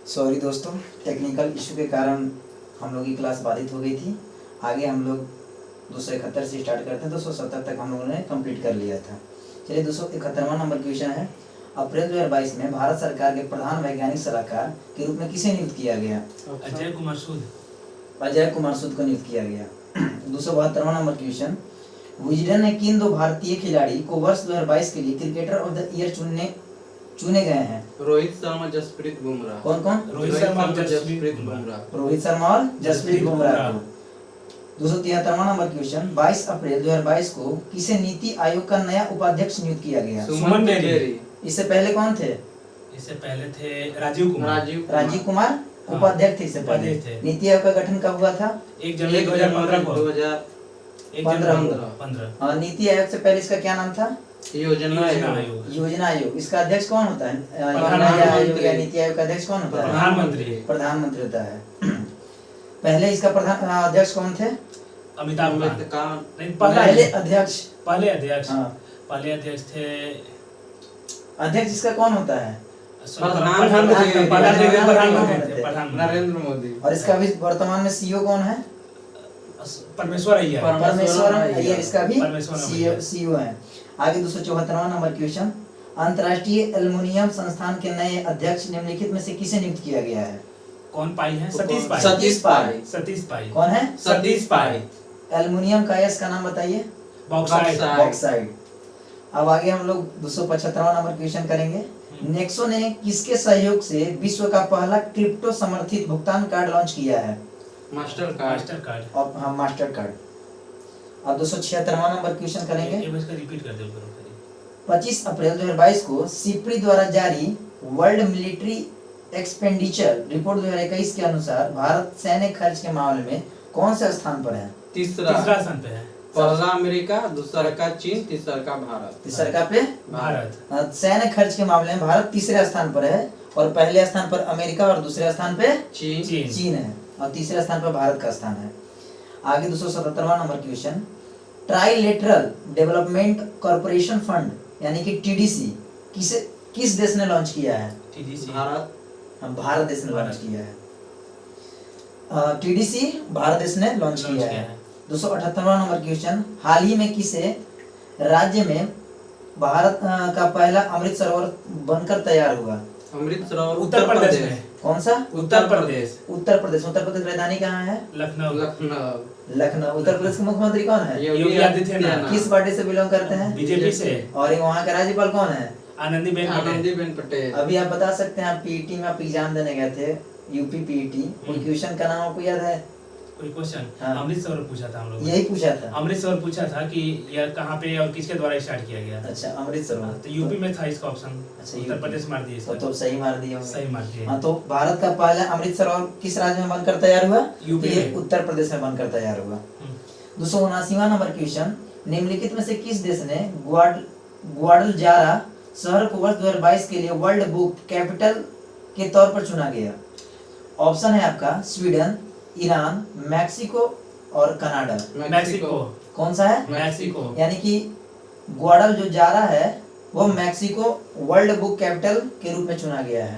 Sorry दोस्तों, technical issue के कारण हम लोग की क्लास बाधित हो गई थी। आगे हम लोग 271 से स्टार्ट करते हैं। 270 तक हम लोगों ने कंप्लीट कर लिया था। चलिए 271वां नंबर क्वेश्चन है, अप्रैल 2022 में भारत सरकार के प्रधान वैज्ञानिक सलाहकार के रूप में किसे नियुक्त किया गया? अजय कुमार सूद। अजय कुमार सूद को नियुक्त किया गया। 272वां नंबर क्वेश्चन, विजडन ने किन दो भारतीय खिलाड़ी को वर्ष 2022 के लिए क्रिकेटर ऑफ द ईयर चुने गए हैं? रोहित शर्मा, जसप्रीत बुमराह। कौन कौन? रोहित शर्मा और जसप्रीत बुमराह। रोहित शर्मा और जसप्रीत बुमराह को। 273वां नंबर क्वेश्चन, 22 अप्रैल 2022 को किसे नीति आयोग का नया उपाध्यक्ष नियुक्त किया गया? सुमन बेरी। इससे पहले कौन थे? इससे पहले थे राजीव कुमार उपाध्यक्ष थे। इससे पहले नीति आयोग का गठन कब हुआ था? 1 जनवरी 2015 को। 2015। नीति आयोग से पहले इसका क्या नाम था? योजना आयोग। इसका अध्यक्ष कौन होता है? या नीति आयोग का अध्यक्ष कौन होता है? प्रधानमंत्री होता है। पहले इसका प्रधान अध्यक्ष कौन थे? अमिताभ कांत। नहीं, पहले अध्यक्ष थे। अध्यक्ष इसका कौन होता है? प्रधानमंत्री नरेंद्र मोदी। और इसका अभी वर्तमान में सीईओ कौन है? परमेश्वर अय्यर इसका भी परमेश्वर सीईओ है। आगे 274वां नंबर क्वेश्चन, अंतर्राष्ट्रीय एल्युमिनियम संस्थान के नए अध्यक्ष निम्नलिखित में से किसे नियुक्त किया गया है? कौन पाई है? सतीश पाई। कौन है? सतीश पाई। एल्युमिनियम का यस का नाम बताइए। बॉक्साइट। अब आगे हम लोग 275वां नंबर क्वेश्चन करेंगे, नेक्सो ने किसके सहयोग से विश्व का पहला क्रिप्टो समर्थित भुगतान कार्ड लॉन्च किया है? Master card. और हाँ, मास्टर कार्ड। अब 276वां नंबर क्वेश्चन करेंगे, रिपीट कर दो। 25 अप्रैल 2022 को सिप्री द्वारा जारी वर्ल्ड मिलिट्री एक्सपेंडिचर रिपोर्ट 2021 के अनुसार भारत सैन्य खर्च के मामले में कौन से स्थान पर है? तीसरा स्थान पे है। पहला अमेरिका, दूसरा का चीन, तीसरा का भारत। तीसरा पे भारत। सैन्य खर्च के मामले में भारत तीसरे स्थान पर है, और पहले स्थान पर अमेरिका और दूसरे स्थान पे चीन है, और तीसरे स्थान पर भारत का स्थान है। आगे 277वां number question, trilateral development corporation fund यानी कि टीडीसी किस देश ने लॉन्च किया है? भारत देश ने लॉन्च किया है। टीडीसी भारत देश ने लॉन्च किया है। 278वां नंबर क्वेश्चन, हाल ही में किसे राज्य में भारत का पहला अमृत सरोवर बनकर तैयार हुआ? अमृत सरोवर उत्तर प्रदेश में। कौन सा? उत्तर प्रदेश। उत्तर प्रदेश राजधानी कहाँ है? लखनऊ। उत्तर प्रदेश के मुख्यमंत्री कौन है? योगी आदित्यनाथ। किस पार्टी से बिलोंग करते हैं? बीजेपी से। और वहाँ के राज्यपाल कौन है? आनंदीबेन पटेल। अभी आप बता सकते हैं, आप पीईटी में आप एग्जाम देने गए थे, यूपी पीईटी, कोई क्वेश्चन का नाम आपको याद है? कोई क्वेश्चन? हाँ। अमृत सरोवर पूछा था हम लोग। यही पूछा था। अमृत सरोवर पूछा था कि यह कहाँ पे और किसके द्वारा स्टार्ट किया गया? अच्छा, अमृत सरोवर। तो यूपी में था इसका ऑप्शन। अच्छा, उत्तर प्रदेश मार दिए। तो सही मार दिया। सही मार दिए। हाँ, तो भारत का पहला अमृत सरोवर किस राज्य में बनकर तैयार हुआ? यूपी में। उत्तर प्रदेश में बनकर तैयार हुआ। 279वां नंबर क्वेश्चन, निम्नलिखित में से किस देश ने ग्वाडलजारा शहर को वर्ष 2022 के लिए वर्ल्ड बुक कैपिटल के तौर पर चुना गया? ऑप्शन है आपका स्वीडन, ईरान, मैक्सिको और कनाडा। मैक्सिको। कौन सा है? मैक्सिको। यानी कि ग्वाडलजारा है वो मैक्सिको वर्ल्ड बुक कैपिटल के रूप में चुना गया है।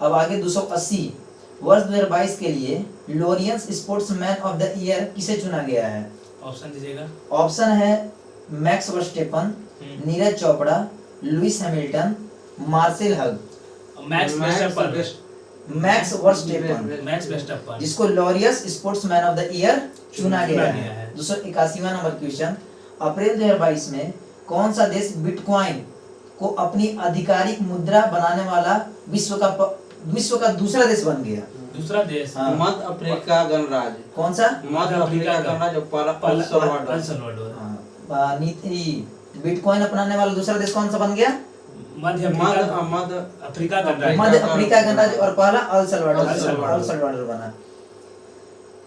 अब आगे 280, वर्ष 2022 के लिए Laureus sportsman of the year किसे चुना गया है? ऑप्शन दीजिएगा। ऑप्शन है Max Verstappen, Neeraj Chopra, Lewis Hamilton, Marcel Hug. Max Verstappen, जिसको Laureus sportsman of the year चुना गया है। 281वां नंबर क्वेश्चन, अप्रैल 2022 में कौन सा देश बिटकॉइन को अपनी आधिकारिक मुद्रा बनाने वाला विश्व का दूसरा देश बन गया? दूसरा देश? मध्य अफ्रीका गणराज्य। कौन सा? मध्य अफ्रीका गणराज्य अल सल्वाडोर। बिटकॉइन अपनाने वाला दूसरा देश कौन सा बन गया? मध्य अफ्रीका गणराज्य, और पहला अल सल्वाडोर बना।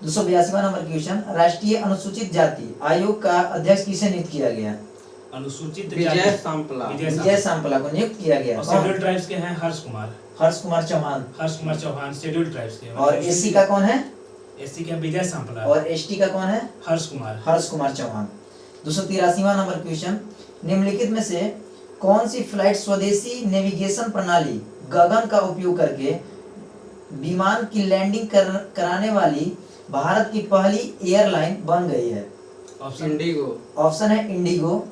282वां नंबर क्वेश्चन, राष्ट्रीय अनुसूचित जाति आयोग का अध्यक्ष किसे नियुक्त किया गया? अनुसूचित विजय सांपला को नियुक्त किया गया। शेड्यूल्ड ट्राइब्स के हैं हर्ष कुमार चौहान शेड्यूल्ड ट्राइब्स के। और एससी का कौन है? एससी का विजय सांपला। और एसटी का कौन है? हर्ष कुमार चौहान। 283वां नंबर क्वेश्चन, निम्नलिखित में से कौन सी फ्लाइट स्वदेशी नेविगेशन प्रणाली गगन का उपयोग करके विमान की लैंडिंग कराने वाली भारत की पहली एयरलाइन बन गई है? Option Indigo. ऑप्शन है Indigo,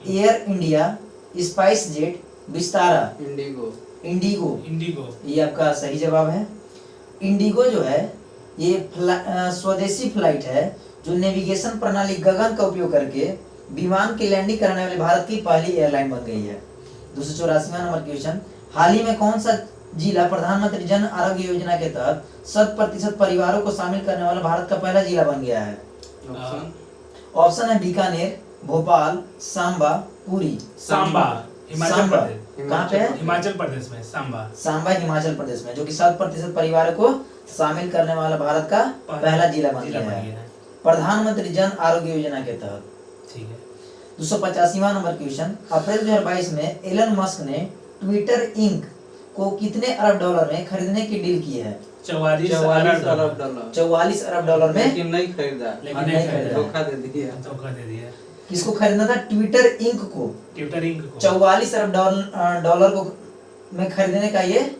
air India, spice jet, Vistara. Indigo. Indigo, Indigo. ये आपका सही जवाब है। इंडिगो जो है ये स्वदेशी फ्लाइट है जो नेविगेशन प्रणाली गगन का उपयोग करके विमान की लैंडिंग कराने वाली भारत की पहली एयरलाइन बन गई है। 284वां नंबर क्वेश्चन, हाल ही में कौन सा जिला प्रधानमंत्री जन आरोग्य योजना के तहत 100% परिवारों को शामिल करने वाला भारत का पहला जिला बन गया है? ऑप्शन। ऑप्शन है बीकानेर, भोपाल, सांबा, पुरी। सांबा, हिमाचल सांबा। प्रदेश। कहाँ पे है? हिमाचल प्रदेश में सांबा। सांबा हिमाचल प्रदेश में, जो कि 100% परिवारों को शामिल करने वाला भारत का पहला जिला बन गया है प्रधानमंत्री जन आरोग्य योजना के तहत। ठीक है। 285वां नंबर क्वेश्चन, अप्रैल 2022 में एलन मस्क ने ट्विटर इंक को कितने अरब डॉलर में खरीदने की डील की है? 44 44 अरब अरब डॉलर। 44 अरब डॉलर में। लेकिन नहीं खरीदा। लेकिन नहीं नहीं खरीदा। धोखा दे दिया। धोखा दे दिया। किसको खरीदना था? ट्विटर इंक को। ट्विटर इंक को 44 अरब डॉलर को में खरीदने का ये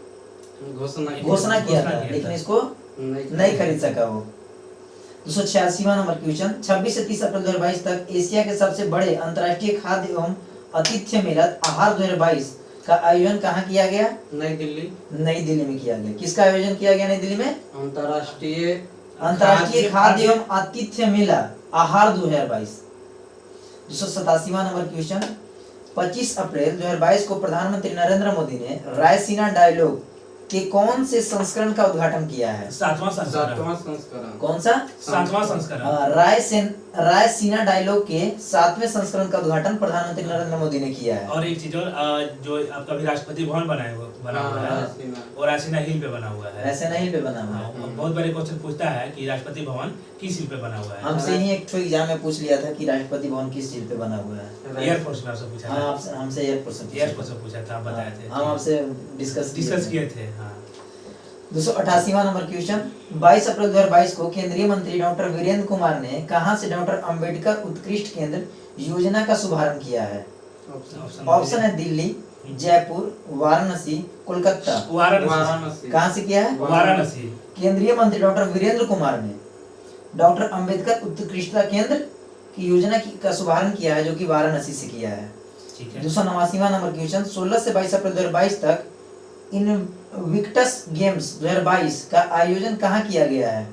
घोषणा किया था, लेकिन इसको नहीं खरीद सका वो। 286वां नंबर क्वेश्चन, 26 से 30 अप्रैल 2022 तक एशिया के सबसे बड़े अंतर्राष्ट्रीय खाद्य एवं आतिथ्य मेला आहार 2022 का आयोजन कहाँ किया गया? नई दिल्ली। नई दिल्ली में किया गया। किसका आयोजन किया गया नई दिल्ली में? अंतर्राष्ट्रीय खाद्य एवं आतिथ्य मेला आहार 2022। 287वां नंबर क्वेश्चन, 25 अप्रैल 2022 को प्रधानमंत्री नरेंद्र मोदी ने रायसीना डायलॉग के कौन से संस्करण का उद्घाटन किया है? 7वां संस्करण। कौन सा? 7वां संस्करण। रायसीना डायलॉग के 7वें संस्करण का उद्घाटन प्रधानमंत्री नरेंद्र मोदी ने किया है। और एक चीज और, जो आपका भी राष्ट्रपति भवन बना हुआ है और रायसीना हिल पे बना हुआ है। रायसीना हिल पे बना हुआ है। बहुत बड़े क्वेश्चन पूछता है कि राष्ट्रपति भवन किस हिल पे बना हुआ है। हमसे ही एक एग्जाम में पूछ लिया था कि राष्ट्रपति भवन किस हिल पे बना हुआ है। एयरफोर्स में आपसे पूछा था। हाँ, हमसे एयरफोर्स से पूछा था, आप बताए थे। हम आपसे डिस्कस किए थे। हाँ। 288वां नंबर क्वेश्चन, 22 अप्रैल 2022 को केंद्रीय मंत्री डॉक्टर वीरेंद्र कुमार ने कहां से डॉक्टर अंबेडकर उत्कृष्ट केंद्र योजना का शुभारंभ किया है? ऑप्शन है दिल्ली, जयपुर, वाराणसी, कोलकाता। वाराणसी। कहां से किया है? वाराणसी। केंद्रीय मंत्री डॉक्टर वीरेंद्र कुमार ने डॉक्टर अंबेडकर उत्कृष्टता केंद्र की योजना का शुभारंभ किया है, जो कि वाराणसी से किया है। 289वां नंबर क्वेश्चन, 16 से 22 अप्रैल 2022 तक इनविक्टस गेम्स 2022 का आयोजन कहाँ किया गया है?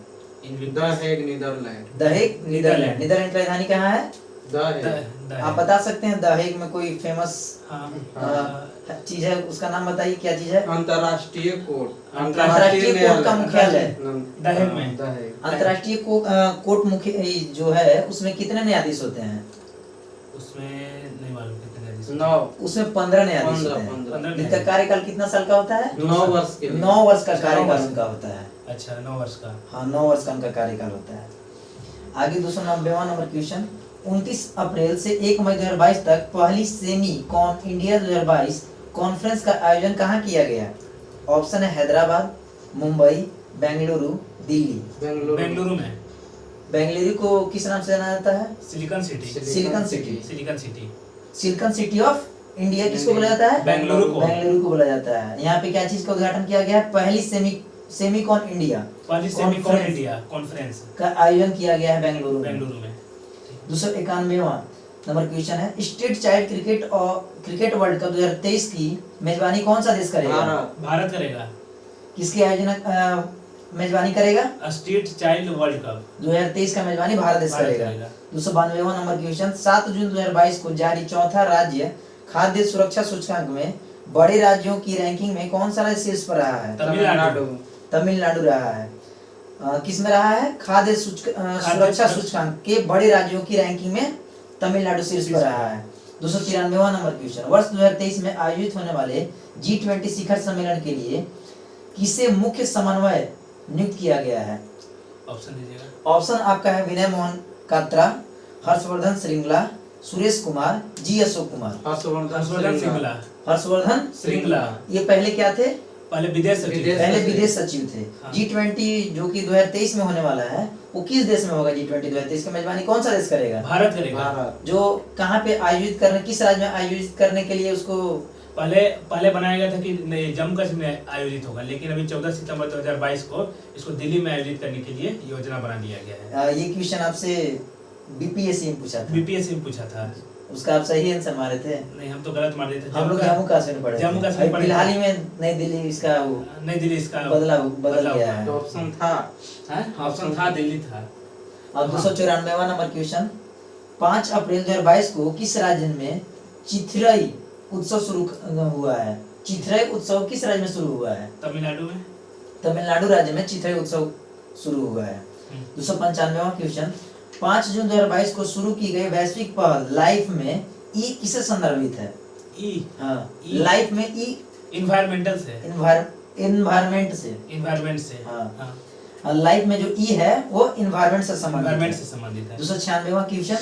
दहेग, नीदरलैंड। दहेग, नीदरलैंड। नीदरलैंड की राजधानी कहाँ है? दहेग। आप बता सकते हैं दहेग में कोई फेमस चीज है, उसका नाम बताइए, क्या चीज है? अंतर्राष्ट्रीय कोर्ट। अंतर्राष्ट्रीय कोर्ट का मुख्यालय दहेग में। अंतर्राष्ट्रीय कोर्ट मुख्य जो है उसमें कितने न्यायाधीश होते हैं? उसमें नहीं मालूम कितने न्यायाधीश। 9। उसमें 15 न्यायाधीश होते हैं। इनका कार्यकाल कितना साल का होता है? 9 वर्ष के लिए। 9 वर्ष का कार्यकाल उनका होता है। अच्छा, 9 वर्ष का। हाँ, 9 वर्ष का उनका कार्यकाल होता है। आगे 290वां नंबर क्वेश्चन, 29 अप्रैल से 1 मई 2022 तक पहली सेमी कॉन इंडिया 2022 कॉन्फ्रेंस का आयोजन कहाँ किया गया? ऑप्शन है हैदराबाद, मुंबई, बेंगलुरु, दिल्ली। बेंगलुरु में। बेंगलुरु को किस नाम से जाना जाता है? Silicon city. Silicon city. Silicon city. Silicon city of India किसको बोला जाता है? बेंगलुरु को। बेंगलुरु को बोला जाता है। यहाँ पे क्या चीज का उद्घाटन किया गया है? पहली सेमीकॉन इंडिया कॉन्फ्रेंस का आयोजन किया गया है बेंगलुरु में। 291वां नंबर क्वेश्चन है, state child cricket world cup 2023 की मेजबानी कौन सा देश करेगा? भारत करेगा। किसकी आयोजन मेजबानी करेगा? स्टेट चाइल्ड वर्ल्ड कप 2023 का मेजबानी भारत देश करेगा। 292वां नंबर क्वेश्चन, 7 जून 2022 को जारी चौथा राज्य खाद्य सुरक्षा सूचकांक में बड़े राज्यों की रैंकिंग में कौन सा राज्य शीर्ष पर रहा है? तमिलनाडु रहा है। किस में रहा है? खाद्य सुरक्षा सूचकांक के बड़े राज्यों की रैंकिंग में तमिलनाडु शीर्ष पर रहा है। 293वां नंबर क्वेश्चन, वर्ष 2023 में आयोजित होने वाले G20 शिखर सम्मेलन के लिए किसे मुख्य समन्वय नियुक्त किया गया है? ऑप्शन दीजिएगा। ऑप्शन आपका है विनय मोहन कात्रा, हर्षवर्धन श्रृंगला, सुरेश कुमार, जी अशोक कुमार। हर्षवर्धन श्रृंगला। ये पहले क्या थे? पहले विदेश सचिव थे। हाँ। G20 जो कि 2023 में होने वाला है, वो किस देश में होगा? G20 2023 की मेजबानी कौन सा देश करेगा? भारत करेगा। जो कहाँ पे आयोजित करने, किस राज्य में आयोजित करने के लिए उसको पहले बनाया गया था कि नहीं जम्मू कश्मीर में आयोजित होगा, लेकिन अभी 14 सितंबर 2022 को इसको दिल्ली में आयोजित करने के लिए योजना बना लिया गया है। ये क्वेश्चन आपसे बीपीएससी में पूछा था, बीपीएससी में पूछा था। उसका आप सही आंसर मारे थे। नहीं, हम तो गलत मार दिए थे। हम लोग जम्मू कश्मीर पढ़े थे। जम्मू कश्मीर पढ़े फिलहाल थे। ही में नई दिल्ली इसका वो नई दिल्ली इसका बदल गया है। तो ऑप्शन था ऑप्शन था दिल्ली था। अब 294वां नंबर क्वेश्चन, 5 अप्रैल 2022 को किस राज्य में चिथिराई उत्सव शुरू हुआ है? चिथिराई उत्सव किस राज्य में शुरू हुआ है? तमिलनाडु में। तमिलनाडु राज्य में चिथिराई उत्सव शुरू हुआ है। 295वां क्वेश्चन, 5 जून 2022 को शुरू की गई वैश्विक पहल लाइफ में ई किसे संदर्भित है? ई हाँ, ई लाइफ में ई इन्वायरमेंटल से। इन्वायरमेंट से। इन्वायरमेंट से। हाँ। लाइफ में जो ई है वो इन्वायरमेंट से इन्वायरमेंट से संबंधित संबंधित है। 296वां क्वेश्चन,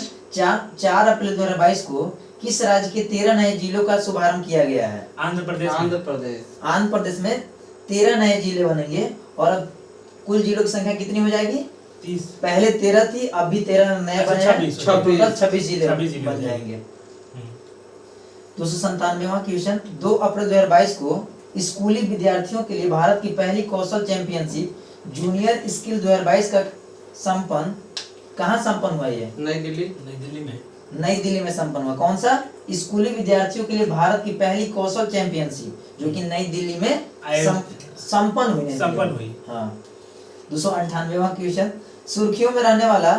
4 अप्रैल 2022 को किस राज्य के 13 नए जिलों का शुभारंभ किया गया है? आंध्र प्रदेश। आंध्र प्रदेश। आंध्र प्रदेश में 13 नए जिले बनेंगे और अब कुल जिलों की संख्या कितनी हो जाएगी? 30। पहले 13 थी, अब भी 13 नए बने हैं, 26 जिले 26 जिले बन जाएंगे। 297वां क्वेश्चन, 2 अप्रैल 2022 को स्कूली विद्यार्थियों के लिए भारत की पहली कौशल चैंपियनशिप जूनियर स्किल 2022 का संपन्न कहाँ संपन्न हुआ? ये नई दिल्ली। नई दिल्ली में। नई दिल्ली में संपन्न हुआ। कौन सा? स्कूली विद्यार्थियों के लिए भारत की पहली कौशल चैंपियनशिप जो कि नई दिल्ली में संपन्न हुई। हाँ। 298वां क्वेश्चन, सुर्खियों में रहने वाला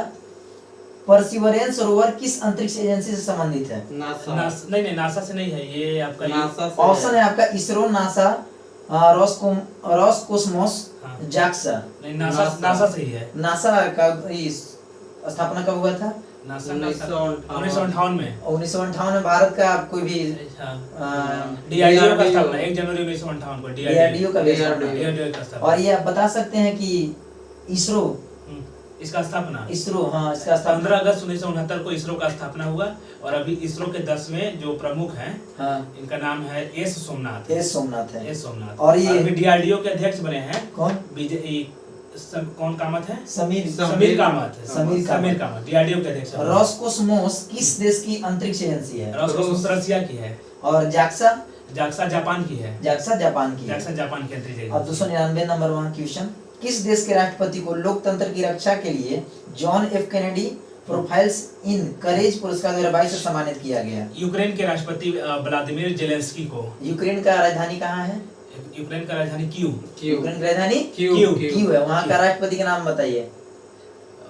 परसिवरेंस रोवर किस अंतरिक्ष एजेंसी से संबंधित है? नासा। नहीं, नासा से नहीं है ये आपका। नासा से ऑप्शन है आपका इसरो, नासा, रॉसकोस्मोस, जाक्सा। नहीं, नासा से ही है। नासा का स्थापना कब हुआ था? नासा 1958 में। 1958 में भारत का कोई भी डीआरडीओ का स्थापना 1 जनवरी 1958 को डीआरडीओ का डीआरडीओ का स्थापना। और ये आप बता सकते हैं कि इसरो इसका स्थापना इसरो हाँ इसका स्थापना 15 अगस्त 1969 को इसरो का स्थापना हुआ। और अभी इसरो के 10वें जो प्रमुख हैं हाँ इनका नाम है एस सोमनाथ है। एस सोमनाथ। और ये डीआरडीओ के अध्यक्ष बने हैं कौन? कौन कामत है? समीर कामत डीआरडीओ के अध्यक्ष। रॉसकोस्मोस किस देश की अंतरिक्ष एजेंसी है? रॉसकोस्मोस रशिया की है। और जाक्सा जापान की है। जापान की अंतरिक्ष एजेंसी। अब 299 नंबर वहाँ क्वेश्चन, किस देश के राष्ट्रपति को लोकतंत्र की रक्षा के लिए जॉन एफ कैनेडी प्रोफाइल्स इन करेज पुरस्कार 2022 से सम्मानित किया गया? यूक्रेन के राष्ट्रपति व्लादिमीर जेलेंस्की को। यूक्रेन का राजधानी कहाँ है? यूक्रेन का राजधानी कीव। यूक्रेन की राजधानी कीव है। वहाँ का राष्ट्रपति का नाम बताइए।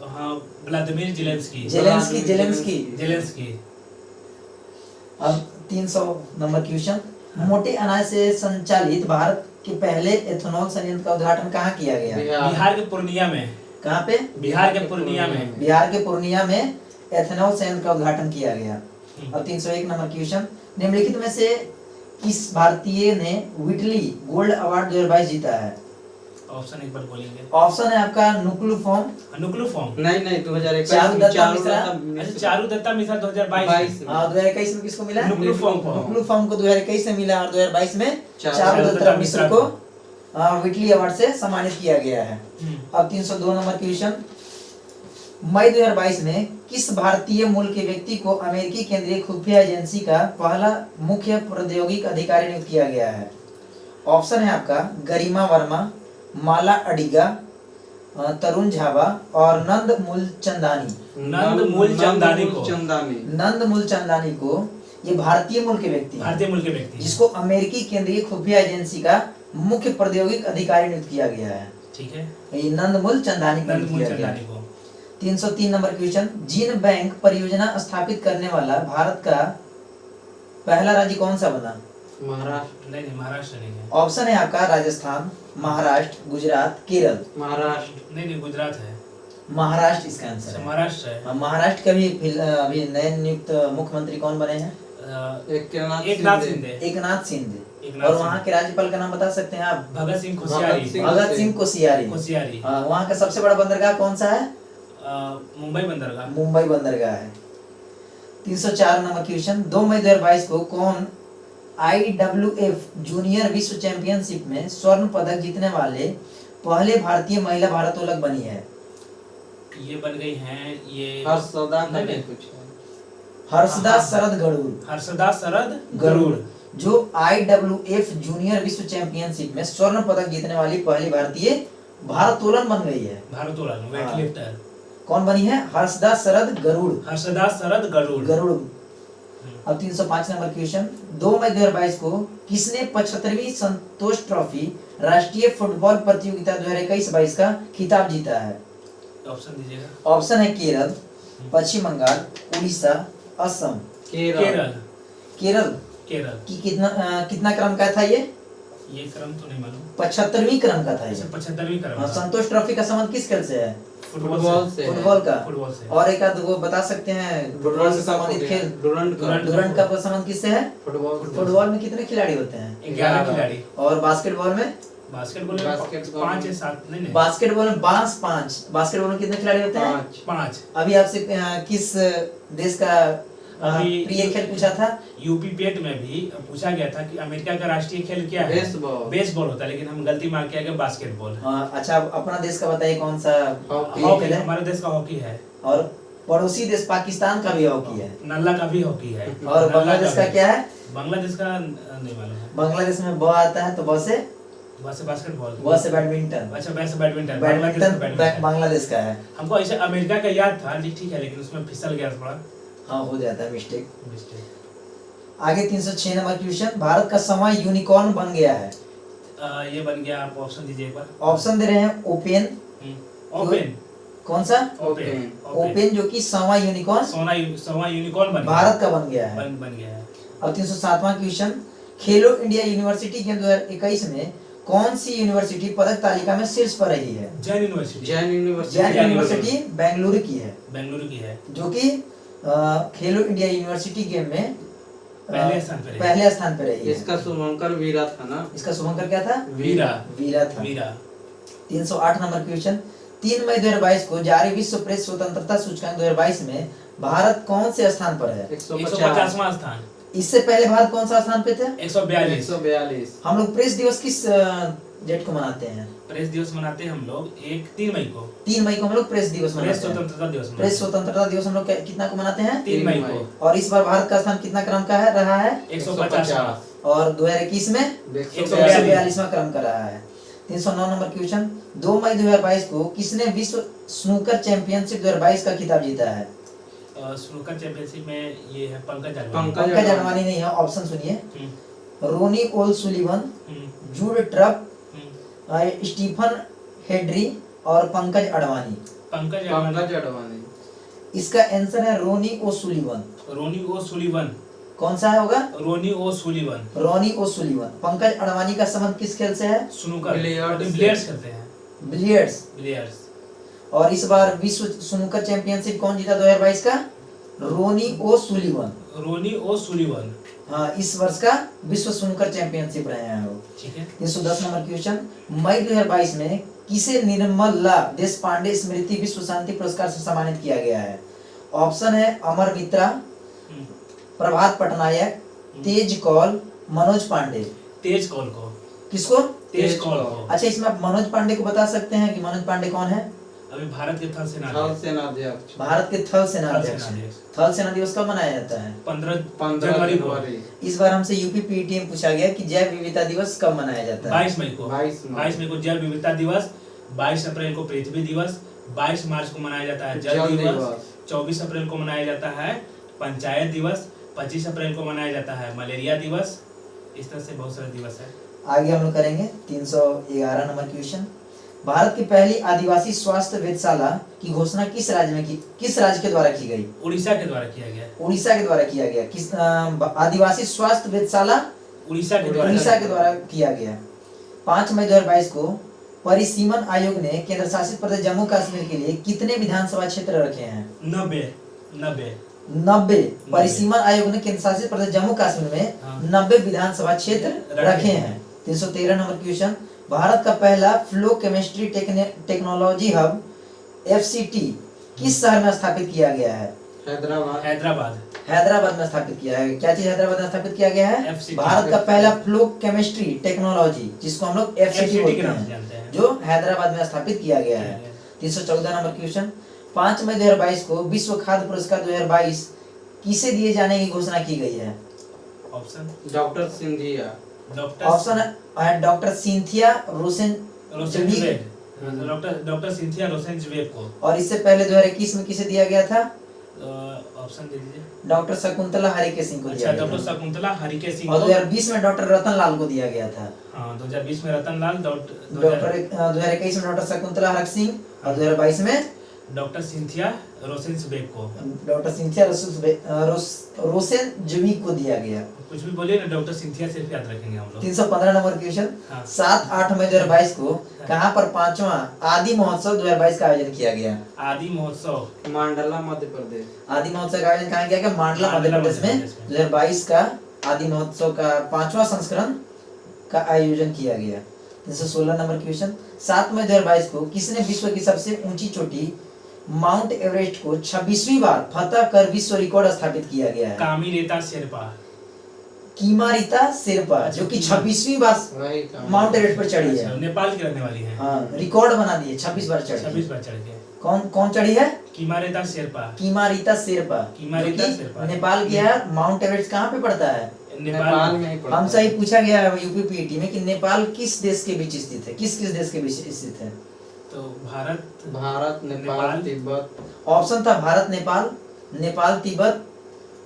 हाँ, व्लादिमीर जेलेंस्की। अब 300 नंबर क्वेश्चन, मोटे अनाज से संचालित भारत के पहले एथेनॉल संयंत्र का उद्घाटन कहाँ किया गया? बिहार के पूर्णिया में। कहाँ पे? बिहार के पूर्णिया में एथेनॉल संयंत्र का उद्घाटन किया गया। अब 301 नंबर क्वेश्चन, निम्नलिखित में से किस भारतीय ने व्हिटली गोल्ड अवार्ड 2022 जीता है? ऑप्शन एक बार बोलेंगे। ऑप्शन है आपका नुक्लू फॉर्म। नहीं 2021 चारू दत्ता मिश्रा 2022। हाँ 2021 में किसको मिला? नुक्लू फॉर्म को 2021 में मिला और 2022 में चारू दत्ता मिश्रा को व्हिटली अवार्ड से सम्मानित किया गया है। अब 302 नंबर क्वेश्चन, मई 2022 में किस भारतीय मूल के व्यक्ति को अमेरिकी केंद्रीय खुफिया एजेंसी का पहला मुख्य प्रौद्योगिक अधिकारी नियुक्त किया गया है? ऑप्शन है आपका गरिमा वर्मा, माला अडिगा, तरुण झाबा और नंद मूलचंदानी को ये भारतीय मूल के व्यक्ति हैं जिसको अमेरिकी केंद्रीय खुफिया एजेंसी का मुख्य प्रौद्योगिक अधिकारी नियुक्त किया गया है। ठीक है, ये नंद मूलचंदानी को। 303 नंबर क्वेश्चन, जीन बैंक परियोजना स्थापित करने वाला भारत का पहला राज्य कौन सा बना? महाराष्ट्र नहीं है। ऑप्शन है आपका राजस्थान, महाराष्ट्र, गुजरात, केरल। महाराष्ट्र नहीं गुजरात है। महाराष्ट्र इसका आंसर है। महाराष्ट्र है। महाराष्ट्र के अभी नए नियुक्त मुख्यमंत्री कौन बने हैं? एकनाथ शिंदे। और वहाँ के राज्यपाल का नाम बता सकते हैं आप? भगत सिंह कोश्यारी। वहाँ का सबसे बड़ा बंदरगाह कौन सा है? मुंबई बंदरगाह है। 304 नंबर क्वेश्चन, 2 मई 2022 को कौन IWF जूनियर विश्व चैंपियनशिप में स्वर्ण पदक जीतने वाले पहले भारतीय महिला भारोत्तोलक बनी है? ये बन गई हैं ये हर्षदा शरद गरुड़। जो IWF जूनियर विश्व चैंपियनशिप में स्वर्ण पदक जीतने वाली पहली भारतीय भारोत्तोलन बन गई है। भारोत्तोलन वेट हाँ। लिफ्टर कौन बनी है? हर्षदा शरद गरुड़। हर्षदा शरद गरुड़। गरुड़। अब 305 नंबर क्वेश्चन, 2 मई 2022 को किसने 75वीं संतोष ट्रॉफी राष्ट्रीय फुटबॉल प्रतियोगिता 2021-22 का खिताब जीता है? ऑप्शन दीजिएगा। ऑप्शन है केरल, पश्चिम बंगाल, उड़ीसा, असम। केरल। केरल केरल की कितना क्रम का था ये क्रम तो नहीं मालूम। 75वीं क्रम का था ये। 75वीं क्रम। हाँ, संतोष ट्रॉफी का संबंध किस खेल से है? फुटबॉल से। फुटबॉल का। फुटबॉल से। और एक आध वो बता सकते हैं फुटबॉल से संबंधित खेल? डुरंड का संबंध किससे है? फुटबॉल में कितने खिलाड़ी होते हैं? 11 खिलाड़ी। और बास्केटबॉल में? बास्केटबॉल में 5 या 7 नहीं। बास्केटबॉल में 5। बास्केटबॉल में कितने खिलाड़ी होते हैं? 5। अभी आपसे किस देश का प्रिय खेल पूछा था? यूपी पेट में भी पूछा गया था कि अमेरिका का राष्ट्रीय खेल क्या है? बेसबॉल होता है, लेकिन हम गलती मार के आ गए बास्केटबॉल। अच्छा, अपना देश का बताइए कौन सा हॉकी खेल है? हमारे देश का हॉकी है। और पड़ोसी देश पाकिस्तान का भी हॉकी है। नल्ला का भी हॉकी है। और बांग्लादेश का क्या है? बांग्लादेश का नहीं मालूम है। बांग्लादेश में ब आता है तो ब से बास्केटबॉल। ब से बैडमिंटन। अच्छा, बैडमिंटन बांग्लादेश का है। हमको ऐसे अमेरिका का याद था, ठीक है, लेकिन उसमें फिसल गया थोड़ा। हाँ, हो जाता है मिस्टेक। आगे 306 नंबर क्वेश्चन, भारत का समय यूनिकॉर्न बन गया है? ये बन गया। आप ऑप्शन दीजिए एक बार। ऑप्शन दे रहे हैं ओपेन। ओपेन कौन सा? ओपेन जो कि सवा यूनिकॉर्न यूनिकॉर्न भारत का बन गया है। बन गया है। अब 307वां क्वेश्चन, खेलो इंडिया यूनिवर्सिटी गेम 2021 में कौन सी यूनिवर्सिटी पदक तालिका में शीर्ष पर रही है? जैन यूनिवर्सिटी। जैन यूनिवर्सिटी बेंगलुरु की है, जो कि खेलो इंडिया यूनिवर्सिटी गेम में पहले स्थान पे रही है। इसका शुभंकर वीरा था ना? इसका शुभंकर क्या था? वीरा था। 308 नंबर क्वेश्चन, 3 मई 2022 को जारी विश्व प्रेस स्वतंत्रता सूचकांक 2022 में भारत कौन से स्थान पर है? 150वां स्थान। इससे पहले भारत कौन सा स्थान पे थे? 142। हम लोग प्रेस दिवस किस डेट को मनाते हैं? प्रेस दिवस मनाते हैं हम लोग 3 मई को। 3 मई को हम लोग प्रेस दिवस मनाते हैं। प्रेस स्वतंत्रता दिवस हम लोग कितना को मनाते हैं? 3 मई को। और इस बार भारत का स्थान कितना क्रम का है रहा है? 150। और 2021 में 142वां क्रम का रहा है। 309 नंबर क्वेश्चन, 2 मई 2022 को किसने विश्व स्नूकर चैंपियनशिप 2022 का खिताब जीता है? स्नूकर चैंपियनशिप में ये है पंकज अडवाणी नहीं है। ऑप्शन सुनिए, रोनी ओलसुलिवन, जूड ट्रप, स्टीफन हेड्री और पंकज अडवाणी। पंकज अडवाणी। इसका आंसर है रोनी ओसुलिवन। कौन सा है होगा? रोनी ओसुलिवन। पंकज अडवाणी का संबंध किस खेल से है? स्नूकर। बिलियर्ड्स खेलते हैं। बिलियर्ड्स। और इस बार विश्व स्नूकर चैंपियनशिप कौन जीता 2022 का? रोनी ओसुलिवन। हाँ, इस वर्ष का विश्व स्नूकर चैंपियनशिप रहे हैं वो। ठीक है। 310 नंबर क्वेश्चन, मई 2022 में किसे निर्मला देशपांडे स्मृति विश्व शांति पुरस्कार से सम्मानित किया गया है? ऑप्शन है अमर मित्रा, प्रभात पटनायक, तेज कौल, मनोज पांडे। तेज कौल को। किसको? तेज कौल को। अच्छा, इसमें आप मनोज पांडे को बता सकते हैं कि मनोज पांडे कौन है? अभी भारत के थल सेनाध्यक्ष। भारत के थल सेनाध्यक्ष। थल सेना दिवस कब मनाया जाता है? 15 जनवरी को। इस बार हमसे यूपी पीटीएम पूछा गया कि जैव विविधता दिवस कब मनाया जाता है? 22 मई को जैव विविधता दिवस, 22 अप्रैल को पृथ्वी दिवस, 22 मार्च को मनाया जाता है जल दिवस, 24 अप्रैल को मनाया जाता है पंचायत दिवस, 25 अप्रैल को मनाया जाता है मलेरिया दिवस। इस तरह से बहुत सारे दिवस है। आगे हम लोग करेंगे 311 नंबर क्वेश्चन, भारत की पहली आदिवासी स्वास्थ्य वेधशाला की घोषणा किस राज्य के द्वारा की गई? उड़ीसा के द्वारा किया गया। किस आदिवासी स्वास्थ्य वेधशाला? उड़ीसा के द्वारा किया गया। 5 मई 2022 को परिसीमन आयोग ने केंद्र शासित प्रदेश जम्मू कश्मीर के लिए कितने विधानसभा क्षेत्र रखे हैं? 90। परिसीमन आयोग ने केंद्र शासित प्रदेश जम्मू कश्मीर में 90 विधानसभा क्षेत्र रखे हैं। 313 नंबर क्वेश्चन, भारत का पहला flow chemistry technology hub FCT किस शहर में स्थापित किया गया है? हैदराबाद में स्थापित किया है। क्या चीज हैदराबाद में स्थापित किया गया है? FCT। भारत का पहला फ्लो केमिस्ट्री टेक्नोलॉजी, जिसको हम लोग FCT बोलते हैं, जो हैदराबाद में स्थापित किया गया है। 314 नंबर क्वेश्चन, 5 मई 2022 को विश्व खाद्य पुरस्कार 2022 किसे दिए जाने की घोषणा की गई है? Option doctor Cynthia. Doctor option है doctor Cynthia Rosen doctor Cynthia Rosenzweig को। और इससे पहले 2021 में किसे दिया गया था? ऑप्शन दे दीजिए। डॉक्टर शकुंतला हरिके सिंह को अच्छा, दिया गया डॉक्टर था। शकुंतला हरिके सिंह और को। 2020 में डॉक्टर रतन लाल को दिया गया था। हाँ, 2020 में रतनलाल, डॉक्टर 2021 में डॉक्टर शकुंतला हरिके सिंह और 2022 में डॉक्टर सिंथिया रोसेंजवेब को। डॉक्टर सिंथिया रोसेनजवेब को दिया गया। कुछ भी बोलिए ना, डॉक्टर सिंथिया सिर्फ याद रखेंगे हम लोग। 315 नंबर क्वेश्चन। हाँ। 7-8 मई 2022 को कहां पर 5वां आदि महोत्सव 2022 का आयोजन किया गया? आदि महोत्सव मांडला मध्य प्रदेश। आदि महोत्सव का आयोजन कहां किया गया? मांडला मध्य प्रदेश में 2022 का आदि महोत्सव का 5वां संस्करण का आयोजन किया गया। 316 नंबर क्वेश्चन। 7 मई 2022 को किसने विश्व की सबसे ऊंची चोटी माउंट एवरेस्ट को 26वीं बार फतह कर विश्व रिकॉर्ड स्थापित किया गया है? कामिरेता शेरपा। कीमारिता शेरपा, जो कि 26वीं बार वही काम। माउंट एवरेस्ट पर चढ़ी है। नेपाल की रहने वाली है। हाँ, रिकॉर्ड बना दिए, 26 बार चढ़ी। 26 बार चढ़ गए। कौन कौन चढ़ी है? कीमारेता शेरपा। कीमारिता शेरपा, कीमारिता जो कि शेरपा। नेपाल की है। माउंट एवरेस्ट कहाँ पे पड़ता है? नेपाल में ही पड़ता है। हमसे ही पूछा गया है यूपी पीटी में कि नेपाल किस देश के बीच स्थित है? किस किस देश के बीच स्थित है? तो भारत, नेपाल, तिब्बत। ऑप्शन था भारत, नेपाल, नेपाल, तिब्बत,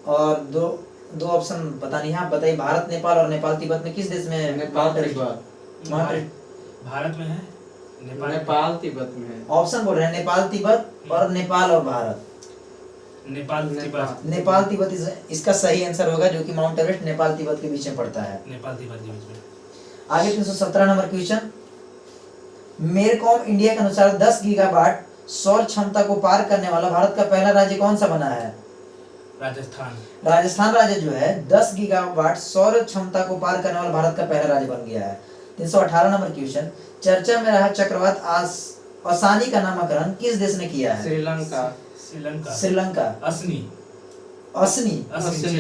और दो ऑप्शन पता नहीं है, आप बताइए। भारत, नेपाल और नेपाल तिब्बत में किस देश में है Nepal, mount Everest? Tibet. Mount Everest Bharat में है। नेपाल, तिब्बत में है। ऑप्शन बोल रहे हैं नेपाल, तिब्बत और नेपाल और भारत। नेपाल, तिब्बत। नेपाल, तिब्बत इसका सही आंसर होगा, जो कि माउंट एवरेस्ट नेपाल, तिब्बत के बीच में पड़ता है। नेपाल, तिब्बत के बीच में। आगे 317 नंबर क्वेश्चन। मेरकॉम इंडिया के अनुसार 10 गीगावाट सौर क्षमता को पार करने वाला भारत का पहला राज्य कौन सा बना है? राजस्थान। राजस्थान राज्य जो है 10 गीगावाट सौर क्षमता को पार करने वाला भारत का पहला राज्य बन गया है। 318 नंबर क्वेश्चन। चर्चा में रहा चक्रवात आसानी का नामकरण किस देश ने किया है? श्रीलंका। श्रीलंका। श्रीलंका। असनी। असनी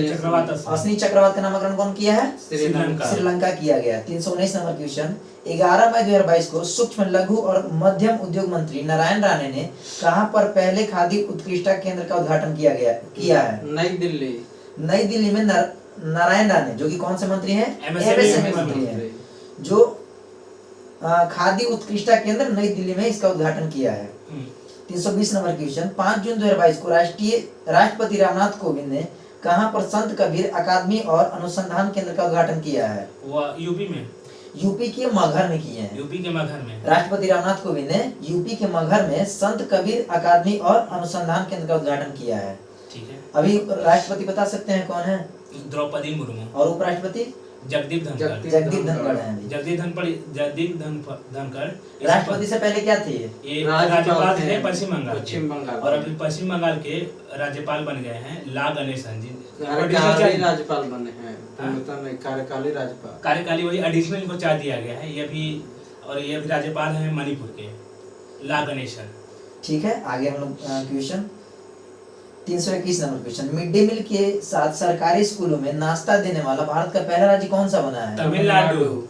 चक्रवात असनी चक्रवात का नामकरण कौन किया है? श्रीलंका। श्रीलंका किया गया। 319 नंबर क्वेश्चन। 11 मई 2022 को सूक्ष्म लघु और मध्यम उद्योग मंत्री नारायण राणे ने कहां पर पहले खादी उत्कृष्टता केंद्र का उद्घाटन किया है? नई दिल्ली। नई दिल्ली में नारायण राणे, जो कि कौन से मंत्री हैं? MSME मंत्री हैं, जो खादी उत्कृष्टता केंद्र नई दिल्ली में इसका उद्घाटन किया है। 320 नंबर क्वेश्चन। 5 जून 2022 को राष्ट्रपति रामनाथ कोविंद ने कहां पर संत कबीर अकादमी और अनुसंधान केंद्र का उद्घाटन किया है? वो यूपी में। यूपी के मगहर में किए हैं। यूपी के मगहर में। राष्ट्रपति रामनाथ कोविंद ने यूपी के मगहर में संत कबीर अकादमी और अनुसंधान केंद्र का उद्घाटन किया है। ठीक है। अभी राष्ट्रपति बता सकते हैं कौन है? द्रौपदी मुर्मू। और उपराष्ट्रपति? जगदीप धनखड़। जगदीप धनखड़ हैं। जगदीप धनखड़। राष्ट्रपति से पहले क्या थे? ये राज्यपाल थे पश्चिम पश्चिम बंगाल बंगाल। और अभी पश्चिम बंगाल के राज्यपाल बन गए हैं ला गणेशन जी। कार्यकाली राज्यपाल बने हैं। कार्यकाली राज्यपाल। कार्यकाली वही एडिशनल इनको चार्ज दिया गया है। ये भी राज्यपाल हैं मणिपुर के, ला गणेशन। ठीक है, आगे हम लोग question 321 number question. Mid day meal के साथ सरकारी स्कूलों में नाश्ता देने वाला भारत का पहला राज्य कौन सा बना है? तमिलनाडु।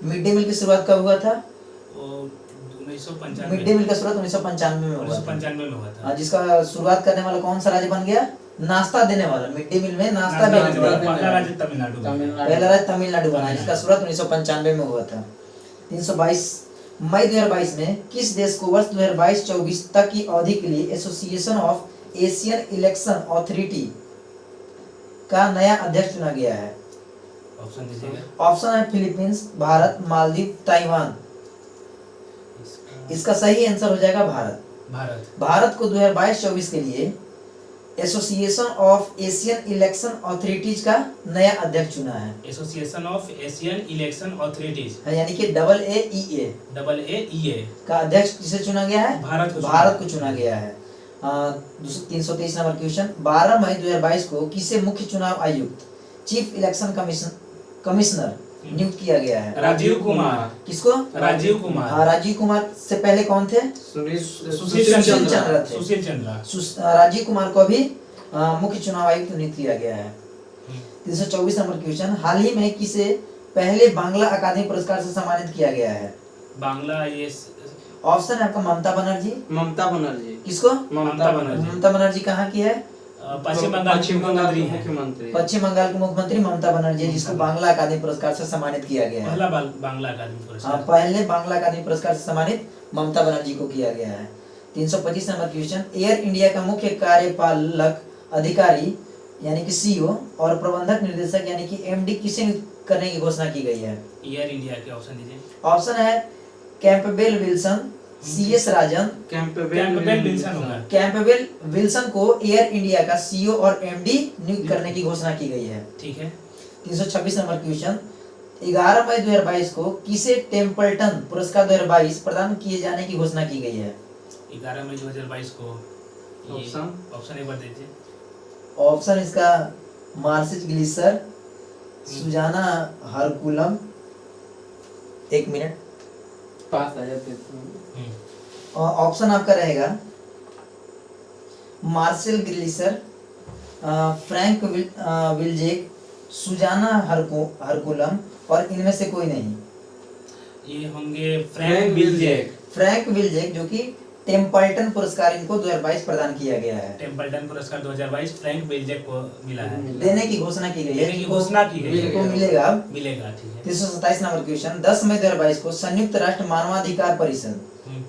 मिड डे मील की शुरुआत कब हुआ था? 1995। मिड डे मील का शुरुआत 1995 में हुआ था। 1995 में हुआ था। जिसका शुरुआत करने वाला कौन सा राज्य बन गया? नाश्ता देने वाला, मिड डे मील में नाश्ता देने वाला पहला राज्य तमिलनाडु। पहला राज्य तमिलनाडु बना, जिसका शुरुआत 1995 में हुआ था। 322 मई 2022 में किस देश को वर्ष 2022-24 तक की अवधि के लिए association of Asian election authority का नया अध्यक्ष चुना गया है? ऑप्शन दीजिएगा। ऑप्शन है फिलीपींस, भारत, मालदीव, ताइवान। इसका सही आंसर हो जाएगा भारत। भारत को 2022-24 के लिए association of Asian election authorities का नया अध्यक्ष चुना है। Association of Asian election authorities, यानी कि AAEA का अध्यक्ष किसे चुना गया है? भारत को चुना गया है। 323 नंबर क्वेश्चन। 12 मई 2022 को किसे मुख्य चुनाव आयुक्त, चीफ इलेक्शन कमिश्नर नियुक्त किया गया है? राजीव कुमार। किसको? राजीव कुमार। राजीव कुमार से पहले कौन थे? सुशील चंद्रा थे। सुशील चंद्रा। राजीव कुमार को भी मुख्य चुनाव आयुक्त नियुक्त किया गया है। 324 नंबर क्वेश्चन। हाल ही में किसे पहले बांग्ला अकादमी पुरस्कार से सम्मानित किया गया है? बांग्ला ये ऑप्शन है आपका ममता बनर्जी। ममता बनर्जी। किसको? ममता बनर्जी। ममता बनर्जी कहाँ की है? पश्चिम बंगाल के मुख्यमंत्री हैं। मुख्यमंत्री पश्चिम बंगाल के मुख्यमंत्री ममता बनर्जी, जिसको बांग्ला अकादमी पुरस्कार से सम्मानित किया गया है। पहला बांग्ला अकादमी पुरस्कार। पहले बांग्ला अकादमी पुरस्कार से सम्मानित ममता बनर्जी को किया गया है। 325 नंबर क्वेश्चन, एयर इंडिया का मुख्य कार्यपालक अधिकारी यानी कि सीईओ और प्रबंधक निर्देशक यानी कि एमडी किसे नियुक्त करने की घोषणा की गई है? एयर इंडिया के ऑप्शन दीजिए। ऑप्शन है कैंपबेल विल्सन, सीएस राजन। कैंपबेल विल्सन होगा। कैंपबेल विल्सन को एयर इंडिया का सीईओ और एमडी नियुक्त करने की घोषणा की गई है। ठीक है। 326 नंबर क्वेश्चन, 11 मई 2022 को किसे टेम्पल्टन पुरस्कार 2022 प्रदान किए जाने की घोषणा की गई है? 11 मई 2022 को ऑप्शन एक बार दीजिए। ऑप्शन इसका मार्सिस ग्लिसर, सुजाना हरकुलम। एक मिनट, पास आ जाते ऑप्शन आपका रहेगा मार्सेल ग्लिसर, फ्रैंक विल्जेक, सुजाना हरकुलम और इनमें से कोई नहीं। ये होंगे फ्रैंक विल्जेक। फ्रैंक विल्जेक जो कि टेम्पल्टन पुरस्कार इनको 2022 प्रदान किया गया है। टेम्पल्टन पुरस्कार 2022 फ्रैंक विल्जेक को मिला है। देने की घोषणा की गई है। देने की घोषणा की गई है। इनको मिलेगा। मिलेगा, ठीक है। 327 नंबर क्वेश्चन, 10 मई 2022 को संयुक्त राष्ट्र मानवाधिकार परिषद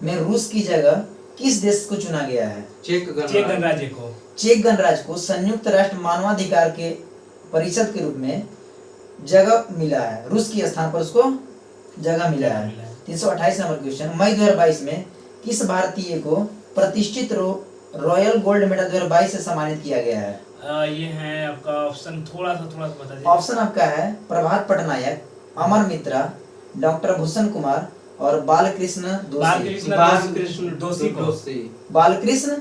में रूस की जगह किस देश को चुना गया है? चेक गणराज्य को। चेक गणराज्य को संयुक्त राष्ट्र मानवाधिकार के परिषद के रूप में जगह मिला है। रूस के स्थान पर उसको जगह मिला है। 328 नंबर क्वेश्चन, मई 2022 में किस भारतीय को प्रतिष्ठित रॉयल गोल्ड मेडल 2022 से सम्मानित किया गया है? ये है आपका ऑप्शन, थोड़ा सा बता दीजिए। ऑप्शन आपका है प्रभात पटनायक, अमर मित्रा, डॉक्टर भूषण कुमार और बालकृष्ण दोषी। बालकृष्ण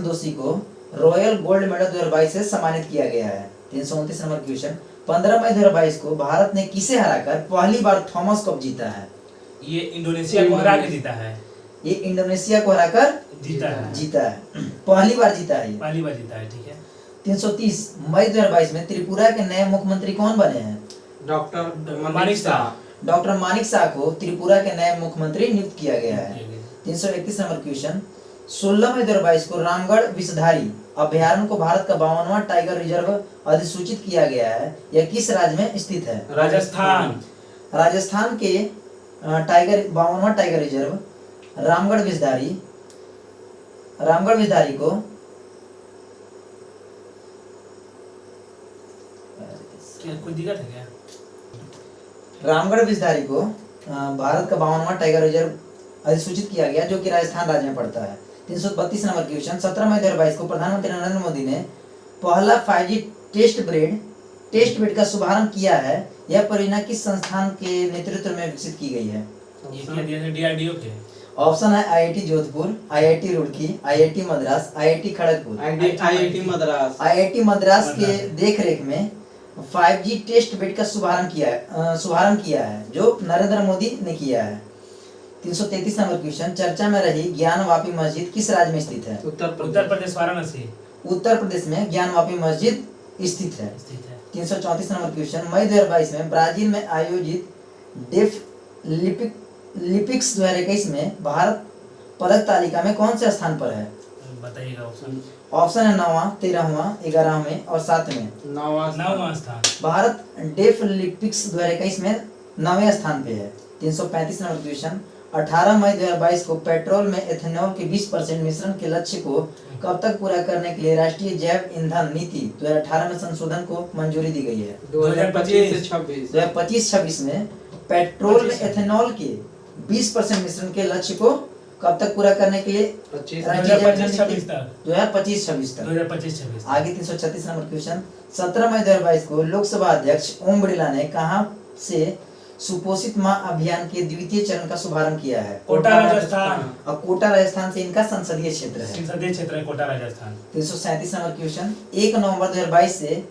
दोषी को रॉयल गोल्ड मेडल 2022 से सम्मानित किया गया है। 329 नंबर क्वेश्चन, 15 मई 2022 को भारत ने किसे हराकर पहली बार थॉमस कप जीता है? ये इंडोनेशिया को हरा के जीता है। ये इंडोनेशिया को हराकर जीता है। पहली बार जीता है। पहली बार जीता है, ठीक है। 330 मई 2022 में त्रिपुरा के नए मुख्यमंत्री कौन बने हैं? डॉक्टर मानिक शाह। डॉक्टर मानिक शाह को त्रिपुरा के नए मुख्यमंत्री नियुक्त किया गया है। 331 नंबर क्वेश्चन, 16 मई 2022 को रामगढ़ विषधारी अभयारण्य को भारत का 52वां टाइगर रिजर्व अधिसूचित किया गया है। यह किस राज्य में स्थित है? राजस्थान। राजस्थान के 52वां टाइगर रिजर्व रामगढ़ विषधारी को कोई दिक्कत है क्या? रामगढ़ विषधारी को भारत का 52वां टाइगर रिजर्व अधिसूचित किया गया, जो कि राजस्थान राज्य में पड़ता है। 332 नंबर क्वेश्चन, 17 मई 2022 को प्रधानमंत्री नरेंद्र मोदी ने पहला 5G टेस्ट बेड का शुभारंभ किया है। यह परियोजना किस संस्थान के नेतृत्व में विकसित की गई है? ये क्या दिया है? DRDO के। ऑप्शन है IIT Jodhpur, IIT Roorkee, IIT Madras, IIT Kharagpur. IIT Madras के देखरेख में 5G टेस्ट बेड का शुभारंभ किया है, जो नरेंद्र मोदी ने किया है। 333 नंबर क्वेश्चन, चर्चा में रही ज्ञानवापी मस्जिद किस राज्य में स्थित है? उत्तर प्रदेश, वाराणसी। उत्तर प्रदेश में ज्ञानवापी मस्जिद स्थित है। 334 नंबर क्वेश्चन, मई 2022 में ब्राजील में आयोजित डेफ लिपिक्स 2021 में भारत पदक तालिका में कौन से स्थान पर है? बताइएगा ऑप्शन। ऑप्शन है 9वां, 13वां, 11वें और 7वें। 9वां स्थान। भारत डेफ लिपिक्स 2021 में 9वें स्थान पे है। 335 नंबर क्वेश्चन, 18 मई 2022 को पेट्रोल में एथेनॉल के 20% मिश्रण के लक्ष्य को कब तक पूरा करने के लिए राष्ट्रीय जैव ईंधन नीति 2018 में संशोधन को मंजूरी दी गई है? 2025-26 में पेट्रोल में एथेनॉल के 20% मिश्रण के लक्ष्य को कब तक पूरा करने के लिए? 2025-26 तक। आगे 336 नंबर क्वेश्चन, 17 मई 2022 को लोकसभा अध्यक्ष ओम बिरला ने कहां से सुपोषित मां अभियान के द्वितीय चरण का शुभारंभ किया है? कोटा राजस्थान। और कोटा राजस्थान से इनका संसदीय क्षेत्र है। कोटा राजस्थान। 337 नंबर क्वेश्चन, 1 नवंबर 2022 से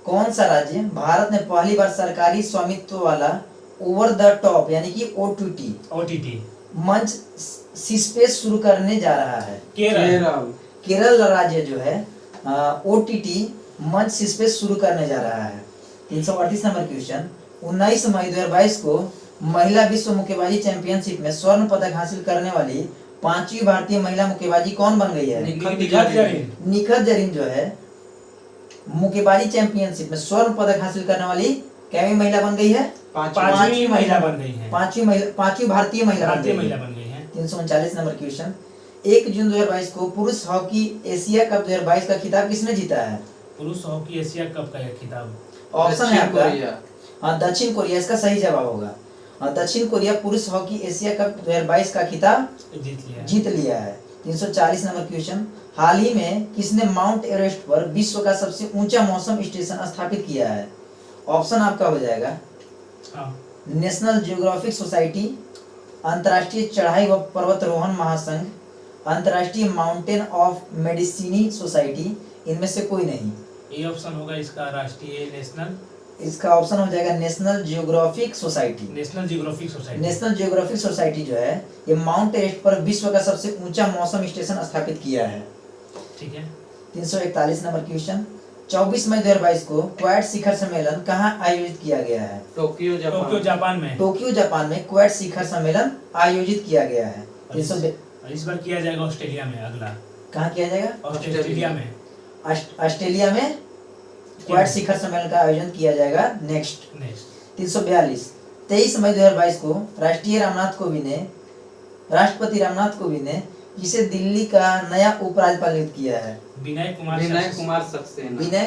कौन सा राज्य भारत में पहली बार सरकारी स्वामित्व वाला ओवर द टॉप यानी कि OTT मंच सीस्पेस शुरू करने जा रहा है? केरल राज्य जो है OTT मंच सीस्पेस शुरू करने जा रहा है। 338 नंबर क्वेश्चन, 19 मई 2022 को महिला विश्व मुक्केबाजी चैंपियनशिप में स्वर्ण पदक हासिल करने वाली पांचवी भारतीय महिला मुक्केबाजी कौन बन गई है? निखत जरीन। निखत जरीन जो है मुक्केबाजी चैंपियनशिप में स्वर्ण पदक हासिल करने वाली कैवी महिला बन गई है? पांचवी महिला बन गई है। पांचवी भारतीय महिला भारतीय महिला बन गई है। 339 नंबर क्वेश्चन, 1 जून 2022 को पुरुष हॉकी एशिया कप 2022 का खिताब किसने जीता है? पुरुष हॉकी एशिया कप का यह खिताब ऑप्शन है दक्षिण आपका कोरिया। हाँ दक्षिण कोरिया इसका सही जवाब होगा। दक्षिण कोरिया पुरुष हॉकी एशिया कप 2022 का खिताब जीत लिया है। 340 नंबर क्वेश्चन, हाल ही में किसने माउंट एवरेस्ट पर विश्व का सबसे ऊंचा मौसम स्टेशन स्थापित किया है? ऑप्शन आपका हो जाएगा हाँ। नेशनल जियोग्राफिक सोसाइटी, अंतर्राष्ट्रीय चढ़ाई व पर्वतारोहण महासंघ, अंतर्राष्ट्रीय माउंटेन ऑफ मेडिसिनी सोसाइटी, इनमें से कोई नहीं। ये ऑप्शन होगा इसका राष्ट्रीय नेशनल इसका ऑप्शन हो जाएगा national geographic society. National geographic society. National geographic society जो है ये माउंट एवरेस्ट पर विश्व का सबसे ऊंचा मौसम स्टेशन स्थापित किया है। ठीक है। 341 नंबर क्वेश्चन, 24 मई 2022 को क्वाड शिखर सम्मेलन कहाँ आयोजित किया गया है? टोक्यो जापान में। टोक्यो जापान में क्वाड शिखर सम्मेलन आयोजित किया गया है। इस बार किया जाएगा ऑस्ट्रेलिया में। अगला कहाँ किया जाएगा? ऑस्ट्रेलिया में। ऑस्ट्रेलिया में क्वाड शिखर सम्मेलन का आयोजन किया जाएगा नेक्स्ट। 342, 23 मई 2022 को राष्ट्रपति रामनाथ कोविंद ने किसे दिल्ली का नया उपराज्यपाल नियुक्त किया है? विनय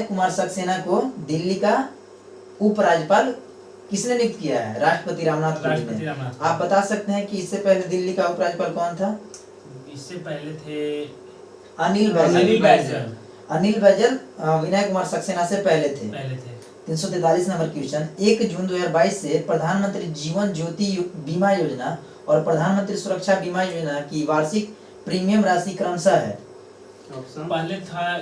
कुमार सक्सेना को दिल्ली का उपराज्यपाल किसने नियुक्त किया है? राष्ट्रपति रामनाथ कोविंद ने। आप बता सकते हैं कि इससे पहले दिल्ली का उपराज्यपाल कौन था? इससे पहले थे अनिल बैजल विनय कुमार सक्सेना से पहले थे। 343 नंबर क्वेश्चन, 1 जून 2022 से प्रधानमंत्री जीवन ज्योति बीमा योजना और प्रधानमंत्री सुरक्षा बीमा योजना की वार्षिक प्रीमियम राशि क्रमशः है? पहले था,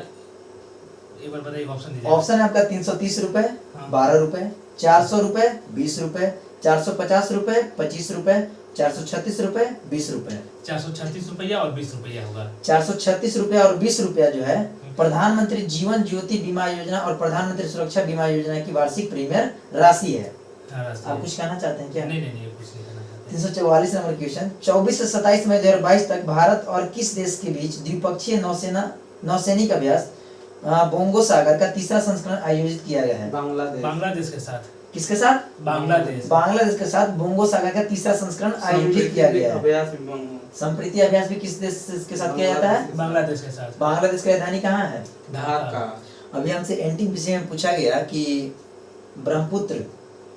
एक बार बताइए ऑप्शन दीजिए। ऑप्शन है आपका 330 रुपए, हाँ। 12 रुपए, 400 रुपए, 20 रुपए, 450 रुपए, 25 रुपए, 436 रुपए, 20 रुपए। 436 रुपया और 20 रुपया होगा। 436 रुपया और 20 रुपया जो है प्रधानमंत्री जीवन ज्योति बीमा योजना और प्रधानमंत्री सुरक्षा बीमा योजना की वार्षिक प्रीमियम राशि है। आप कुछ कहना चाहते हैं क्या? नहीं, कुछ नहीं कहना चाहते। 344 नंबर क्वेश्चन, 24 से 27 मई 2022 तक भारत और किस देश के बीच द्विपक्षीय नौसैनिक अभ्यास बोंगो सागर का तीसरा संस्करण आयोजित किया गया है? बांग्लादेश के साथ। किसके साथ? बांग्लादेश के साथ बोंगो सागर का तीसरा संस्करण आयोजित किया गया है। संप्रीति अभ्यास भी किस देश के साथ किया जाता है? बांग्लादेश के साथ। बांग्लादेश की राजधानी कहाँ है? ढाका। अभी हमसे एनटीपीसी में पूछा गया कि ब्रह्मपुत्र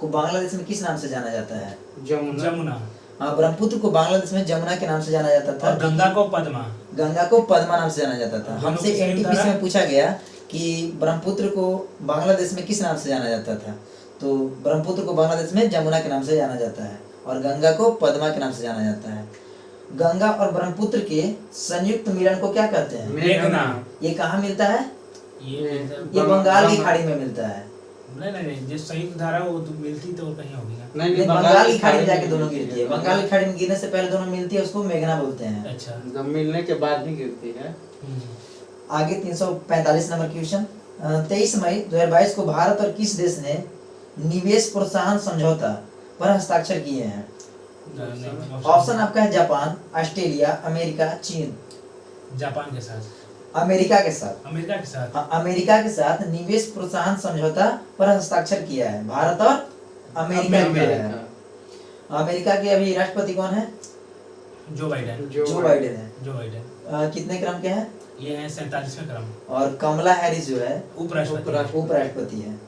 को बांग्लादेश में किस नाम से जाना जाता है? जमुना। हाँ, ब्रह्मपुत्र को बांग्लादेश में जमुना के नाम से जाना जाता था। गंगा को पद्मा नाम से जाना जाता था। हमसे एनटीपीसी में पूछा गया कि ब्रह्मपुत्र को बांग्लादेश में किस नाम से जाना जाता था? तो ब्रह्मपुत्र को बांग्लादेश में जमुना के नाम से जाना जाता है और गंगा को पद्मा के नाम से जाना जाता है। गंगा और ब्रह्मपुत्र के संयुक्त मिलन को क्या कहते हैं? मेघना। ये कहाँ मिलता है? ये बंगाल की खाड़ी में मिलता है। नहीं, जो संयुक्त धारा वो तो मिलती तो कहीं होगी ना। नहीं, बंगाल की खाड़ी में जाके दोनों गिरती है। बंगाल की खाड़ी में गिरने से पहले दोनों मिलती है, उसको मेघना बोलते हैं। अच्छा, जब मिलने के बाद ही गिरती है। आगे 345 नंबर क्वेश्चन, 23 मई 2022 को भारत और किस देश ने निवेश प्रोत्साहन समझौता पर हस्ताक्षर किए हैं? ऑप्शन आपका है जापान, ऑस्ट्रेलिया, अमेरिका, चीन। जापान के साथ। अमेरिका के साथ। हाँ, अमेरिका के साथ निवेश प्रोत्साहन समझौता पर हस्ताक्षर किया है भारत और अमेरिका। अमेरिका के अभी राष्ट्रपति कौन है? जो बाइडेन है। कितने क्रम के हैं? ये है 47वें क्रम। और कमला हैरिस जो है उपराष्ट्रपति है।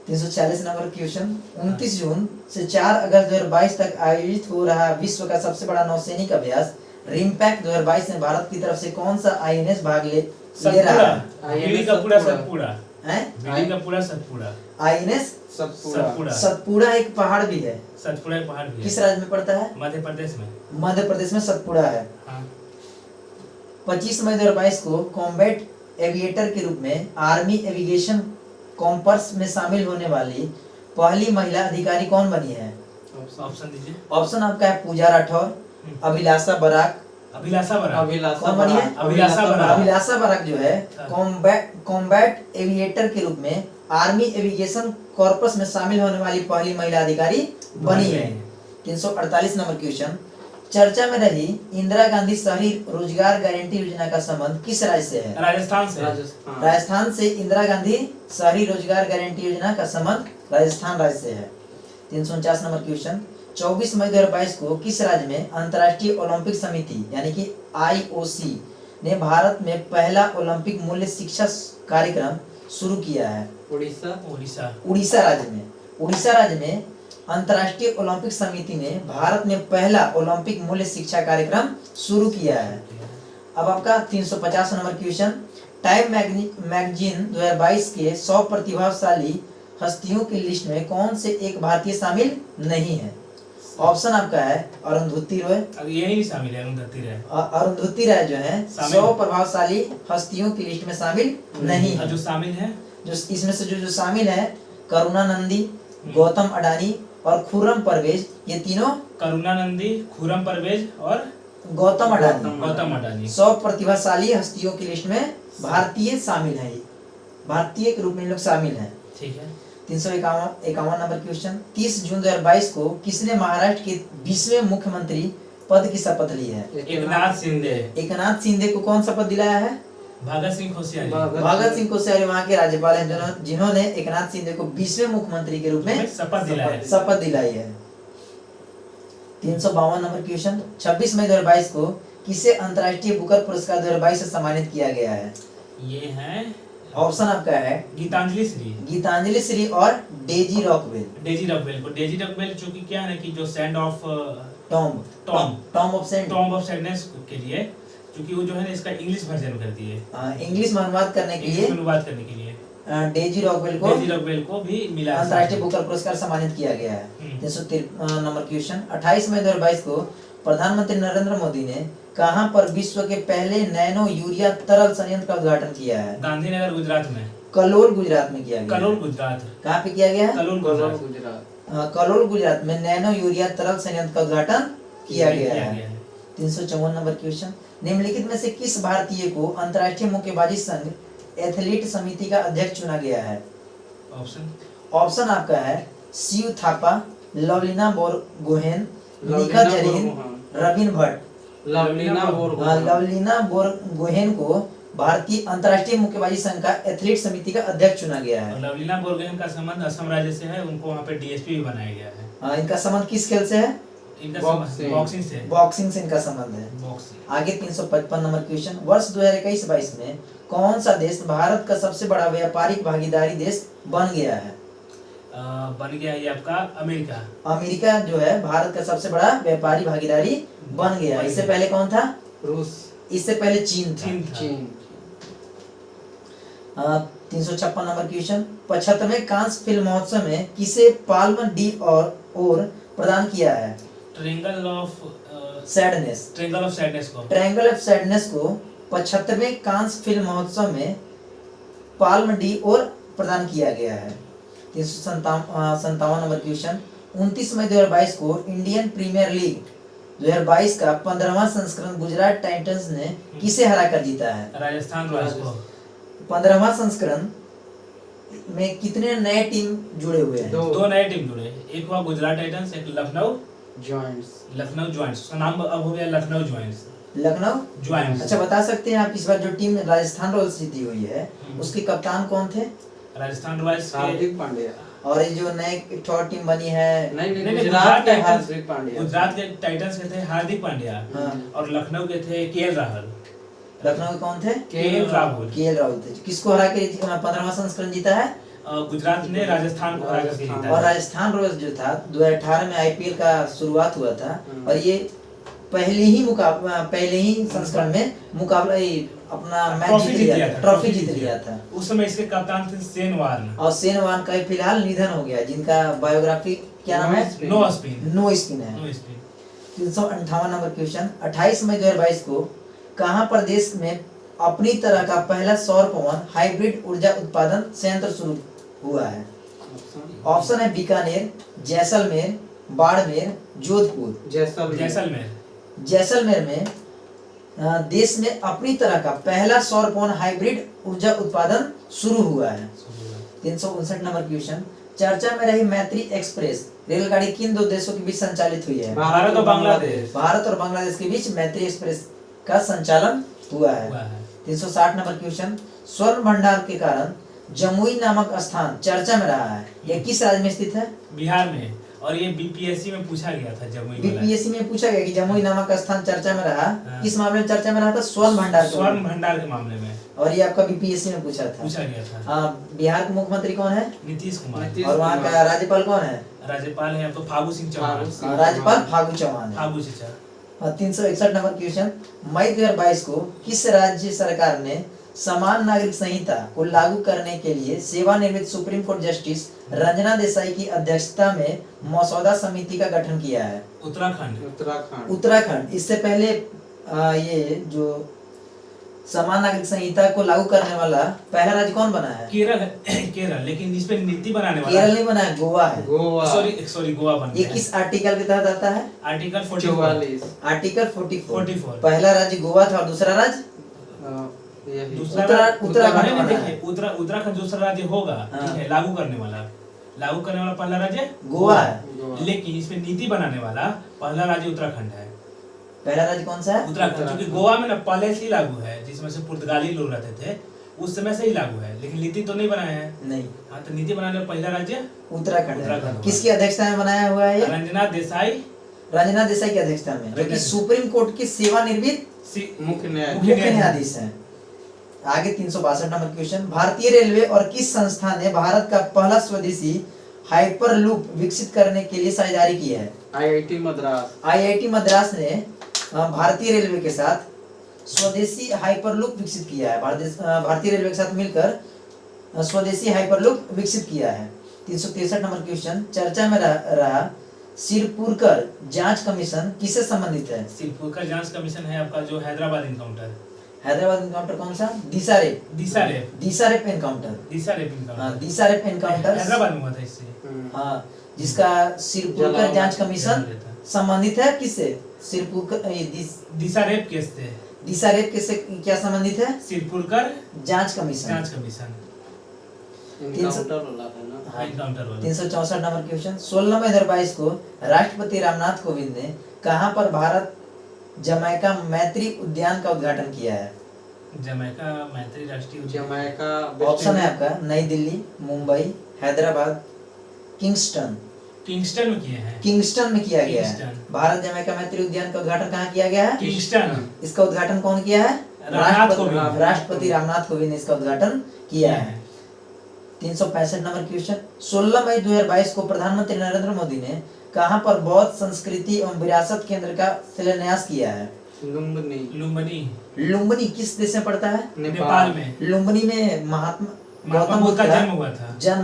340 नंबर क्वेश्चन, 29 जून से 4 अगस्त 2022 तक आयोजित हो रहा विश्व का सबसे बड़ा नौसैनिक अभ्यास रिमपैक 2022 में भारत की तरफ से कौन सा आईएनएस भाग ले रहा है? आईएनएस सतपुड़ा एक पहाड़ भी है। किस राज्य में पड़ता है? मध्य प्रदेश में सतपुड़ा है। 25 मई 2022 को कॉम्बैट एविएटर के रूप में आर्मी एविएशन कॉर्प्स में शामिल होने वाली पहली महिला अधिकारी कौन बनी है? ऑप्शन दीजिए। ऑप्शन आपका है पूजा राठौर, अभिलाषा बराक। कौन बनी है? अभिलाषा बराक जो है कॉम्बैट एविएटर के रूप में आर्मी एविएशन कॉर्प्स में शामिल होने वाली पहली महिला अधिकारी बनी है। 348 नंबर क्वेश्चन, चर्चा में रही इंदिरा गांधी शहरी रोजगार गारंटी योजना का संबंध किस राज्य से है? राजस्थान से। राजस्थान। राजस्थान से इंदिरा गांधी शहरी रोजगार गारंटी योजना का संबंध राजस्थान राज्य से है। 349 नंबर क्वेश्चन, 24 मई 2022 को किस राज्य में अंतर्राष्ट्रीय ओलंपिक समिति यानी कि IOC ने भारत में पहला ओलंपिक मूल्य शिक्षा कार्यक्रम शुरू किया है? उड़ीसा। उड़ीसा। उड़ीसा राज्य में। उड़ीसा राज्य में अंतर्राष्ट्रीय ओलंपिक समिति ने भारत में पहला ओलंपिक मूल्य शिक्षा कार्यक्रम शुरू किया है। अब आपका 350 नंबर क्वेश्चन, टाइम मैगजीन 2022 के 100 प्रतिभाशाली हस्तियों की लिस्ट में कौन से एक भारतीय शामिल नहीं है? ऑप्शन आपका है अरुंधति रॉय। अब यही नहीं शामिल है अरुंधति राय। अरुंधति राय जो है 100 प्रभावशाली हस्तियों की लिस्ट में शामिल नहीं है। जो शामिल है, जो इसमें से जो शामिल है, करुणा नंदी, गौतम अडानी और खुर्रम परवेज, ये तीनों। करुणा नंदी, खुर्रम परवेज और गौतम अडानी 100 प्रतिभाशाली हस्तियों की लिस्ट में भारतीय शामिल है, भारतीय के रूप में लोग शामिल हैं। ठीक है। 351 नंबर क्वेश्चन, 30 जून 2022 को किसने महाराष्ट्र के 20वें मुख्यमंत्री पद की शपथ ली है? एकनाथ शिंदे। एकनाथ शिंदे को कौन शपथ दिलाया है? भगत सिंह कोश्यारी। भगत सिंह कोश्यारी वहाँ के राज्यपाल हैं जिन्होंने एकनाथ शिंदे को 20वें मुख्यमंत्री के रूप में शपथ दिलाई है। 352 नंबर क्वेश्चन, 26 मई 2022 को किसे अंतर्राष्ट्रीय बुकर पुरस्कार 2022 से सम्मानित किया गया है? ये है, ऑप्शन आपका है गीतांजलि श्री और डेजी रॉकवेल। डेजी रॉकवेल चूंकि क्या है कि जो sand of Tom of sadness के लिए, क्योंकि वो जो है ना इसका इंग्लिश वर्जन कर दिए, इंग्लिश में अनुवाद करने के लिए डेजी रॉकवेल को भी मिला अंतर्राष्ट्रीय बुकर पुरस्कार सम्मानित किया गया है। 353 नंबर क्वेश्चन, 28 मई 2022 को प्रधानमंत्री नरेंद्र मोदी ने कहां पर विश्व के पहले नैनो यूरिया तरल संयंत्र का उद्घाटन किया है? गांधीनगर गुजरात में। कलोल गुजरात में किया गया। कलोल गुजरात। कहाँ पे किया गया? कलोल गुजरात में नैनो यूरिया तरल संयंत्र का उद्घाटन किया गया है। 354 नंबर क्वेश्चन, निम्नलिखित में से किस भारतीय को अंतर्राष्ट्रीय मुक्केबाजी संघ एथलीट समिति का अध्यक्ष चुना गया है? ऑप्शन आपका है शिव थापा, लवलीना बोरगोहेन, निखा जरीन, रबिन भट्ट। लवलीना बोरगोहेन को भारतीय अंतर्राष्ट्रीय मुक्केबाजी संघ का एथलीट समिति का अध्यक्ष चुना गया है। लवलीना बोरगोहेन का संबंध असम राज्य से है, उनको वहाँ पे डीएसपी भी बनाया गया है। हाँ, इनका संबंध किस खेल से है? बॉक्सिंग से इनका संबंध है। आगे 355 नंबर क्वेश्चन, वर्ष 2021-22 में कौन सा देश भारत का सबसे बड़ा व्यापारिक भागीदारी देश बन गया है? बन गया ये आपका अमेरिका। अमेरिका जो है भारत का सबसे बड़ा व्यापारी भागीदारी बन गया। इससे पहले कौन था? रूस। इससे पहले चीन था। 356 नंबर क्वेश्चन, 75वें कांस फिल्म महोत्सव में किसे पाल्म डी और प्रदान किया है? ट्रायंगल ऑफ सैडनेस को 75वें कांस फिल्म महोत्सव में पाल्म डी और प्रदान किया गया है। 357 नंबर क्वेश्चन, 29 मई 2022 को इंडियन प्रीमियर लीग 2022 का 15वां संस्करण गुजरात टाइटंस ने किसे हरा कर जीता है? राजस्थान रॉयल्स को। 15वां संस्करण में कितने नए टीम जुड़े हुए हैं? दो नए टीम जुड़े, एक हुआ गुजरात टाइटंस, एक लखनऊ ज्वाइंट्स। उसका नाम अब हो गया लखनऊ ज्वाइंट्स। अच्छा, बता सकते हैं आप इस बार जो टीम राजस्थान रॉयल्स जीती हुई है उसके कप्तान कौन थे? राजस्थान रॉयल्स के हार्दिक पांड्या। और ये जो नए एक और टीम बनी है, नहीं, गुजरात के हार्दिक पांड्या। गुजरात के टाइटंस के थे हार्दिक पांड्या। और लखनऊ के थे केएल राहुल। लखनऊ के कौन थे? केएल राहुल थे। किसको हरा के 15वां संस्करण जीता है? गुजरात ने राजस्थान को हरा कर जीता। और राजस्थान रॉयल्स जो था 2018 में आईपीएल का शुरुआत हुआ था और ये पहले ही संस्करण में मुकाबला अपना मैच ट्रॉफी जीत लिया था। उस समय इसके कप्तान थे शेन वार्न। और शेन वार्न का फिलहाल निधन हो गया, जिनका बायोग्राफी क्या नाम है? नो स्पिन है। 358 नंबर क्वेश्चन, 28 मई 2022 को कहां प्रदेश में अपनी तरह का पहला सौर पवन हाइब्रिड ऊर्जा उत्पादन संयंत्र शुरू हुआ है? ऑप्शन है बीकानेर, जैसलमेर, बाड़मेर, जोधपुर। जैसलमेर में देश में अपनी तरह का पहला सौर पवन हाइब्रिड ऊर्जा उत्पादन शुरू हुआ है। 359 नंबर क्वेश्चन, चर्चा में रही मैत्री एक्सप्रेस रेलगाड़ी किन दो देशों के बीच संचालित हुई है? भारत और बांग्लादेश। भारत और बांग्लादेश के बीच मैत्री एक्सप्रेस का संचालन हुआ है। 360 नंबर क्वेश्चन, स्वर्ण भंडार के कारण जमुई नामक स्थान चर्चा में रहा है, यह किस राज्य में स्थित है? बिहार में। और ये बीपीएससी में पूछा गया था जमुई वाला। बीपीएससी में पूछा गया कि जमुई नामक स्थान चर्चा में रहा, किस मामले में चर्चा में रहा था? स्वर्ण भंडार के मामले में। और ये आपका बीपीएससी में पूछा गया था। हाँ, बिहार के मुख्यमंत्री कौन है? नीतीश कुमार। और वहाँ का राज्यपाल कौन है? राज्यपाल है आपको फागू सिंह चौहान। राज्यपाल फागू चौहान है। फागू चाचा। 361 नंबर क्वेश्चन, मई 2022 को किस राज्य सरकार ने समान नागरिक संहिता को लागू करने के लिए सेवानिवृत्त supreme court justice Ranjana Desai की अध्यक्षता में मसौदा समिति का गठन किया है? उत्तराखंड। इससे पहले ये जो समान नागरिक संहिता को लागू करने वाला पहला राज्य कौन बना है? केरल। लेकिन इस पे नीति बनाने वाला केरल नहीं बना है, गोवा है। सॉरी गोवा बन ये किस आर्टिकल के तहत आता है? आर्टिकल 44। आर्टिकल 44। पहला राज्य गोवा था और दूसरा राज्य उत्तराखंड दूसरा राज्य होगा। ठीक है, लागू करने वाला पहला राज्य गोवा है, लेकिन इसमें नीति बनाने वाला पहला राज्य उत्तराखंड है। पहला राज्य कौन सा है? उत्तराखंड। क्योंकि गोवा में ना पहले से ही लागू है, जिसमें से पुर्तगाली लोग रहते थे उस समय से ही लागू है, लेकिन नीति तो नहीं बनाया है। नहीं। हाँ, तो नीति बनाने वाला पहला राज्य उत्तराखंड। किसकी अध्यक्षता में बनाया हुआ है? रंजना देसाई की अध्यक्षता में, जो कि सुप्रीम कोर्ट के सेवानिवृत्त मुख्य न्यायाधीश हैं। आगे 362 नंबर क्वेश्चन, भारतीय रेलवे और किस संस्था ने भारत का पहला स्वदेशी हाइपरलूप विकसित करने के लिए साझेदारी की है? आईआईटी मद्रास ने भारतीय रेलवे के साथ स्वदेशी हाइपरलूप विकसित किया है। भारतीय रेलवे के साथ मिलकर स्वदेशी हाइपरलूप विकसित किया है। 363 नंबर क्वेश्चन, चर्चा में रहा सिरपुरकर जांच कमीशन किससे संबंधित है? सिरपुरकर जांच कमीशन है आपका जो हैदराबाद इनकाउंटर कौन सा? दिशा रेप एनकाउंटर हैदराबाद में हुआ था इससे। हाँ, जिसका सिरपुरकर जांच कमीशन संबंधित है किससे? दिशा रेप केस से क्या संबंधित है? सिरपुरकर जांच कमीशन। 364 नंबर क्वेश्चन, 16 मई 2022 को राष्ट्रपति रामनाथ कोविंद ने कहां पर भारत जमैका मैत्री उद्यान का उद्घाटन किया है? जमैका मैत्री राष्ट्रीय ऑप्शन है आपका नई दिल्ली, मुंबई, हैदराबाद, किंगस्टन में किए हैं। किंगस्टन में किया गया है। भारत जमैका मैत्री उद्यान का उद्घाटन कहाँ किया गया है? किंगस्टन। इसका उद्घाटन कौन किया है? राष्ट्रपति रामनाथ कोविंद ने इसका उद्घाटन किया है। 365 नंबर क्वेश्चन, 16 मई 2022 को प्रधानमंत्री नरेंद्र मोदी ने कहां पर बौद्ध संस्कृति एवं विरासत केंद्र का शिलान्यास किया है? लुम्बिनी किस देश में पड़ता है? नेपाल में। लुम्बिनी में महात्मा गौतम बुद्ध का जन्म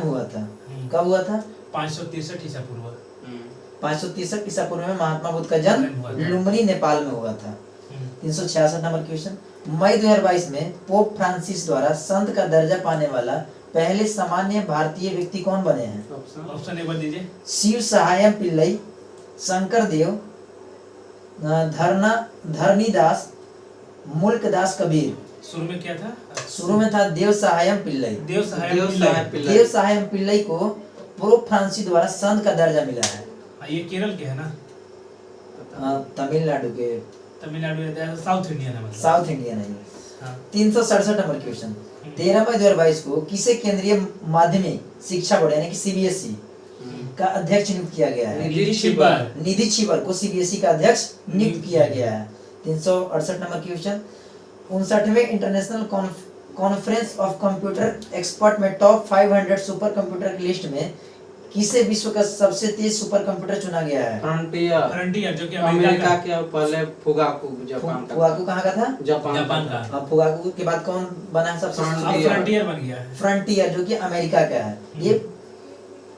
हुआ था। कब हुआ था? 563 ईसा पूर्व। 563 ईसा पूर्व में महात्मा बुद्ध का जन्म लुम्बिनी नेपाल में हुआ था। 366 नंबर क्वेश्चन, मई 2022 में पोप फ्रांसिस द्वारा संत का दर्जा पाने वाला पहले सामान्य भारतीय व्यक्ति कौन बने हैं? ऑप्शन एक बार दीजिए। शिव सहायम पिल्लई, शंकर देव, धरणीदास, मुल्कदास कबीर। शुरू में क्या था? शुरू में था देव सहायम पिल्लई। देव सहायम पिल्लई को पोप फ्रांसिस द्वारा संत का दर्जा मिला है। ये केरल के है ना? तमिलनाडु साउथ इंडियन है, मतलब साउथ इंडियन है। 367 नंबर क्वेश्चन, 13 मई 2022 को किसे केंद्रीय माध्यमिक शिक्षा बोर्ड यानी कि सीबीएसई का अध्यक्ष नियुक्त किया गया है? निधि छिबर को सीबीएसई का अध्यक्ष नियुक्त किया गया है। 368 नंबर क्वेश्चन, 59वें international conference of computer expert में टॉप 500 सुपर कंप्यूटर की लिस्ट में किसे विश्व का सबसे तेज सुपर कंप्यूटर चुना गया है? फ्रंटियर जो कि अमेरिका के पहले फुगाकू जापान का। फुगाकू कहाँ का था? जापान का। अब फुगाकू के बाद कौन बना है सबसे? फ्रंटियर बन गया है। फ्रंटियर जो कि अमेरिका का है। ये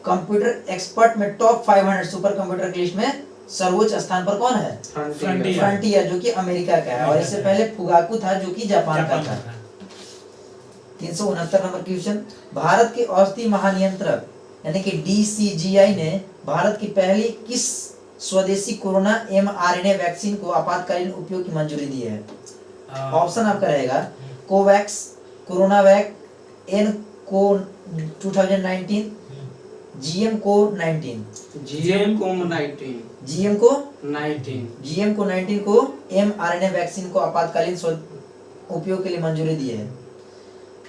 कंप्यूटर एक्सपर्ट में टॉप 500 सुपर कंप्यूटर की लिस्ट में सर्वोच्च स्थान पर कौन है? फ्रंटियर जो कि अमेरिका का है। और इससे पहले फुगाकू था जो कि जापान का था। 369 नंबर क्वेश्चन, भारत के औषधि महानियंत्रक यानी कि डीसीजीआई ने भारत की पहली किस स्वदेशी कोरोना mRNA वैक्सीन को आपातकालीन उपयोग की मंजूरी दी है? ऑप्शन आपका रहेगा कोवैक्स, कोरोनावैक, एनको 2019, GM को 19, GM को 19, GM को 19, GM को 19 को mRNA वैक्सीन को आपातकालीन उपयोग के लिए मंजूरी दी है।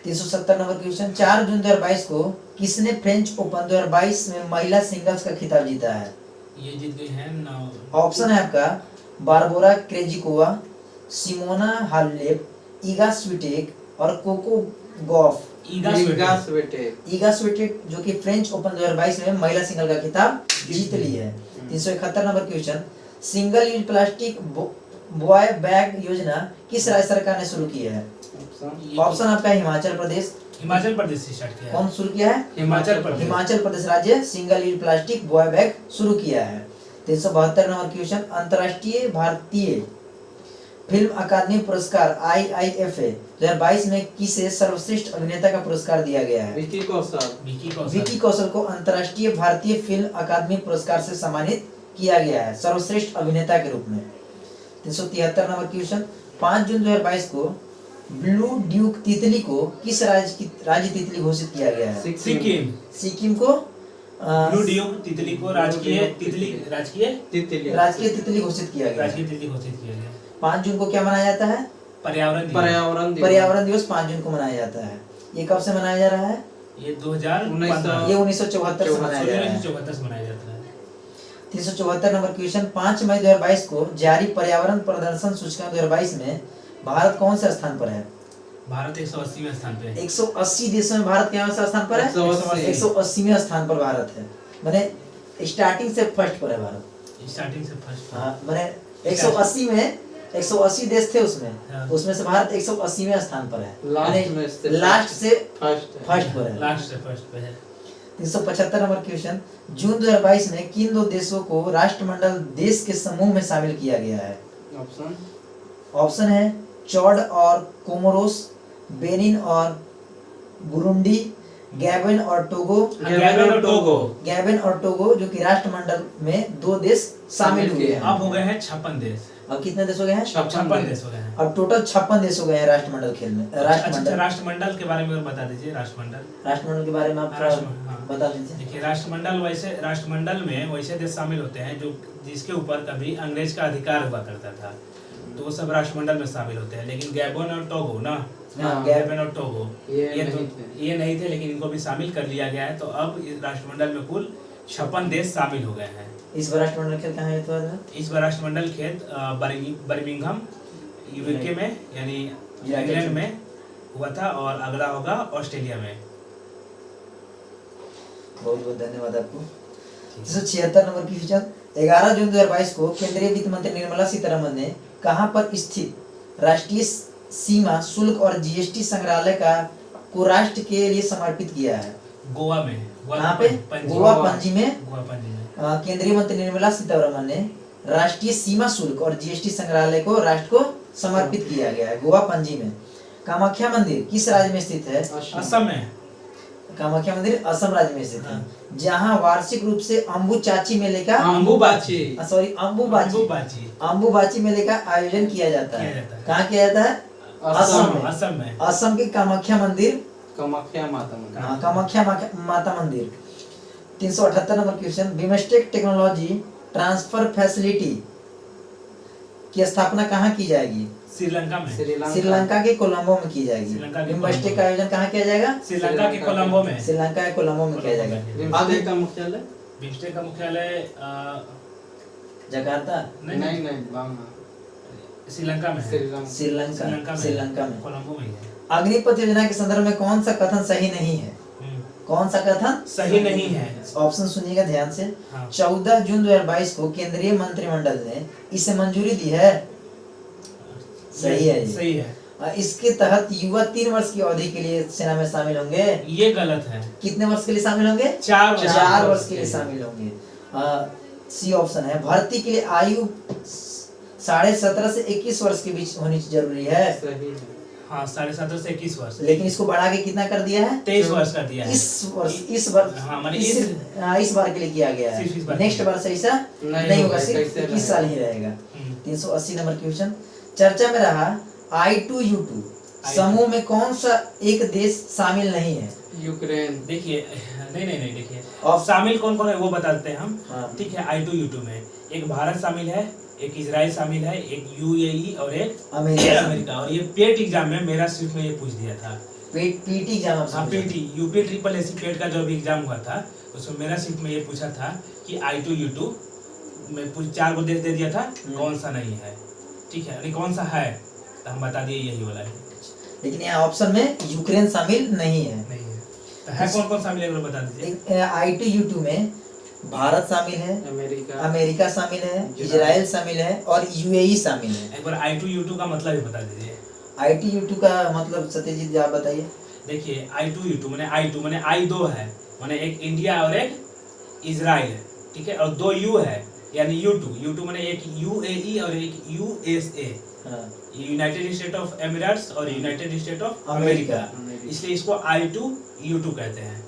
370 नंबर क्वेश्चन, 4 जून 2022 को किसने फ्रेंच ओपन 2022 में महिला सिंगल्स का खिताब जीता है? ये जीत गई है ना। ऑप्शन है आपका Barbora Krejcikova, Simona Halep, Iga Swiatek और Coco Gauff. Iga Swiatek. Iga Swiatek जो कि फ्रेंच ओपन 2022 में महिला सिंगल का खिताब जीत ली है। 371 number question, single use plastic boy bag योजना किस राज्य सरकार ने शुरू की है? ऑप्शन आपका हिमाचल प्रदेश। हिमाचल प्रदेश से स्टार्ट किया है। कौन शुरू किया है? हिमाचल प्रदेश राज्य single use plastic boy bag शुरू किया है। 372 नंबर क्वेश्चन, अंतर्राष्ट्रीय भारतीय फिल्म अकादमी पुरस्कार IIFA 2022 में किसे सर्वश्रेष्ठ अभिनेता का पुरस्कार दिया गया है? विकी कौशल को अंतर्राष्ट्रीय भारतीय फिल्म अकादमी पुरस्कार से सम्मानित किया गया है सर्वश्रेष्ठ अभिनेता के रूप में। 373 नंबर क्वेश्चन, 5 जून 2022 को ब्लू ड्यूक तितली को किस राज्य तितली घोषित किया गया है? सिक्किम को ब्लू ड्यूक तितली को राजकीय तितली घोषित किया गया। 5 जून को क्या मनाया जाता है? पर्यावरण दिवस 5 जून को मनाया जाता है। ये कब से मनाया जा रहा है? ये 2015 ये 1974 से मनाया जा रहा है। 1974 से मनाया जाता है। 374 नंबर क्वेश्चन, 5 मई 2022 को जारी पर्यावरण प्रदर्शन सूचकांक 2022 में भारत कौन से स्थान पर है? भारत 180वें स्थान पे है। 180 देशों में भारत कौन सा स्थान पर है? 180वें स्थान पर भारत है। माने स्टार्टिंग से फर्स्ट पर है भारत। स्टार्टिंग से फर्स्ट। हाँ, माने 180 में 180 देश थे उसमें से भारत 180वें स्थान पर है। लास्ट से फर्स्ट पर है। लास्ट से फर्स्ट पे है। 375 नंबर क्वेश्चन, जून 2022 में किन 2 देशों को राष्ट्रमंडल देश के समूह में शामिल किया गया है? ऑप्शन है चॉड और कोमोरोस, बेनिन और बुरुंडी, गैबन और टोगो। गैबन और टोगो जो कि राष्ट्रमंडल में 2 देश शामिल हुए हैं। अब हो गए हैं 56 देश। अब कितने देश हो गए हैं? 56 देश हो गए हैं। अब टोटल 56 देश हो गए हैं राष्ट्रमंडल खेल में। राष्ट्रमंडल के बारे में बता दीजिए। राष्ट्रमंडल के बारे में आप बता दीजिए। देखिए, राष्ट्रमंडल में वैसे देश शामिल होते हैं जो जिसके ऊपर कभी अंग्रेज का अधिकार हुआ करता था, तो वो सब राष्ट्रमंडल में शामिल होते हैं। लेकिन गैबन और टोगो ये नहीं थे, लेकिन इनको भी शामिल कर लिया गया है। तो अब इस राष्ट्रमंडल में कुल 56 देश शामिल हो गए हैं। इस बार राष्ट्रमंडल खेल कहाँ है? इस बार राष्ट्रमंडल खेल बर्मिंघम यूके में यानी इंग्लैंड में हुआ था और अगला होगा ऑस्ट्रेलिया में। बहुत बहुत धन्यवाद आपको। 376 नंबर की क्वेश्चन, 11 जून 2022 को केंद्रीय वित्त मंत्री निर्मला सीतारमण ने कहां पर स्थित राष्ट्रीय सीमा शुल्क और GST संग्रहालय को राष्ट्र के लिए समर्पित किया है? गोवा में। कहां पे? गोवा पणजी में। केंद्रीय मंत्री निर्मला सीतारमण ने राष्ट्रीय सीमा शुल्क और GST संग्रहालय को राष्ट्र को समर्पित किया गया है गोवा पणजी में। कामाख्या मंदिर किस राज्य में स्थित है? असम में। कामाख्या मंदिर असम राज्य में स्थित है, जहां वार्षिक रूप से अंबुबाची मेले का आयोजन किया जाता है। कहाँ किया जाता है? असम में। असम के कामाख्या मंदिर, कामाख्या माता मंदिर। 378 number question, BIMSTEC technology transfer facility की स्थापना कहाँ की जाएगी? श्रीलंका के कोलंबो में की जाएगी। बिमस्टेक का आयोजन कहाँ किया जाएगा? श्रीलंका के कोलंबो में किया जाएगा। बिमस्टेक का मुख्यालय जकार्ता नहीं श्रीलंका में कोलंबो में है। अग्निपथ योजना के संदर्भ में कौन सा कथन सही नहीं है? कौन सा कथन सही नहीं है? ऑप्शन सुनिएगा ध्यान से। 14 जून 2022 को केंद्रीय मंत्रिमंडल ने इसे मंजूरी दी है। सही है। इसके तहत युवा 3 वर्ष की अवधि के लिए सेना में शामिल होंगे। ये गलत है। कितने वर्ष के लिए शामिल होंगे? 4 वर्ष के लिए शामिल होंगे। सी ऑप्शन है। भर्ती के लिए आयु 17.5 से 21 वर्ष के बीच होनी जरूरी है। सही है। हाँ, 17.5 से 21 वर्ष। लेकिन इसको बढ़ा के कितना कर दिया है? 23 वर्ष कर दिया है। इस बार के लिए किया गया है। नेक्स्ट बार से ऐसा नहीं होगा, सिर्फ 21 साल ही रहेगा। 380 नंबर क्वेश्चन, चर्चा में रहा I2U2 समूह में कौन सा एक देश शामिल नहीं है? यूक्रेन। देखिए, नहीं देखिए, और शामिल कौन कौन है वो बताते हैं हम। हाँ। ठीक है, I2U2 में एक भारत शामिल है, एक इजराइल शामिल है, एक UAE और एक अमेरिका। और ये पेट एग्जाम में मेरा सिर्फ में ये पूछ दिया था। पीटी एग्जाम आपसे हाँ, पूछा? पीटी यूपी ट्रिपल एसी पेट का जो भी एग्जाम हुआ था उसमें मेरा सिर्फ में ये पूछा था कि I2U2 में 4 को दे दिया था, कौन सा नहीं है। ठीक है, नहीं कौन सा है तो हम बता दिए यही वाला है। लेकिन यहाँ ऑप्शन में यूक्रेन शामिल नहीं है। नहीं है तो है कौन कौन शामिल है वो बता दीजिए। I2U2 में भारत शामिल है, अमेरिका शामिल है, इजराइल शामिल है और UAE शामिल है। एक बार I2U2 का मतलब ही बता दीजिए। I2U2 का मतलब सत्यजीत जी आप बताइए। देखिए I2U2 माने I2 माने I 2 है, माने एक इंडिया और एक इजराइल है। ठीक है, और 2 U है यानी U2 माने एक UAE और एक USA, United state of Emirates और यूनाइटेड स्टेट ऑफ अमेरिका, इसलिए इसको I2U2 कहते हैं।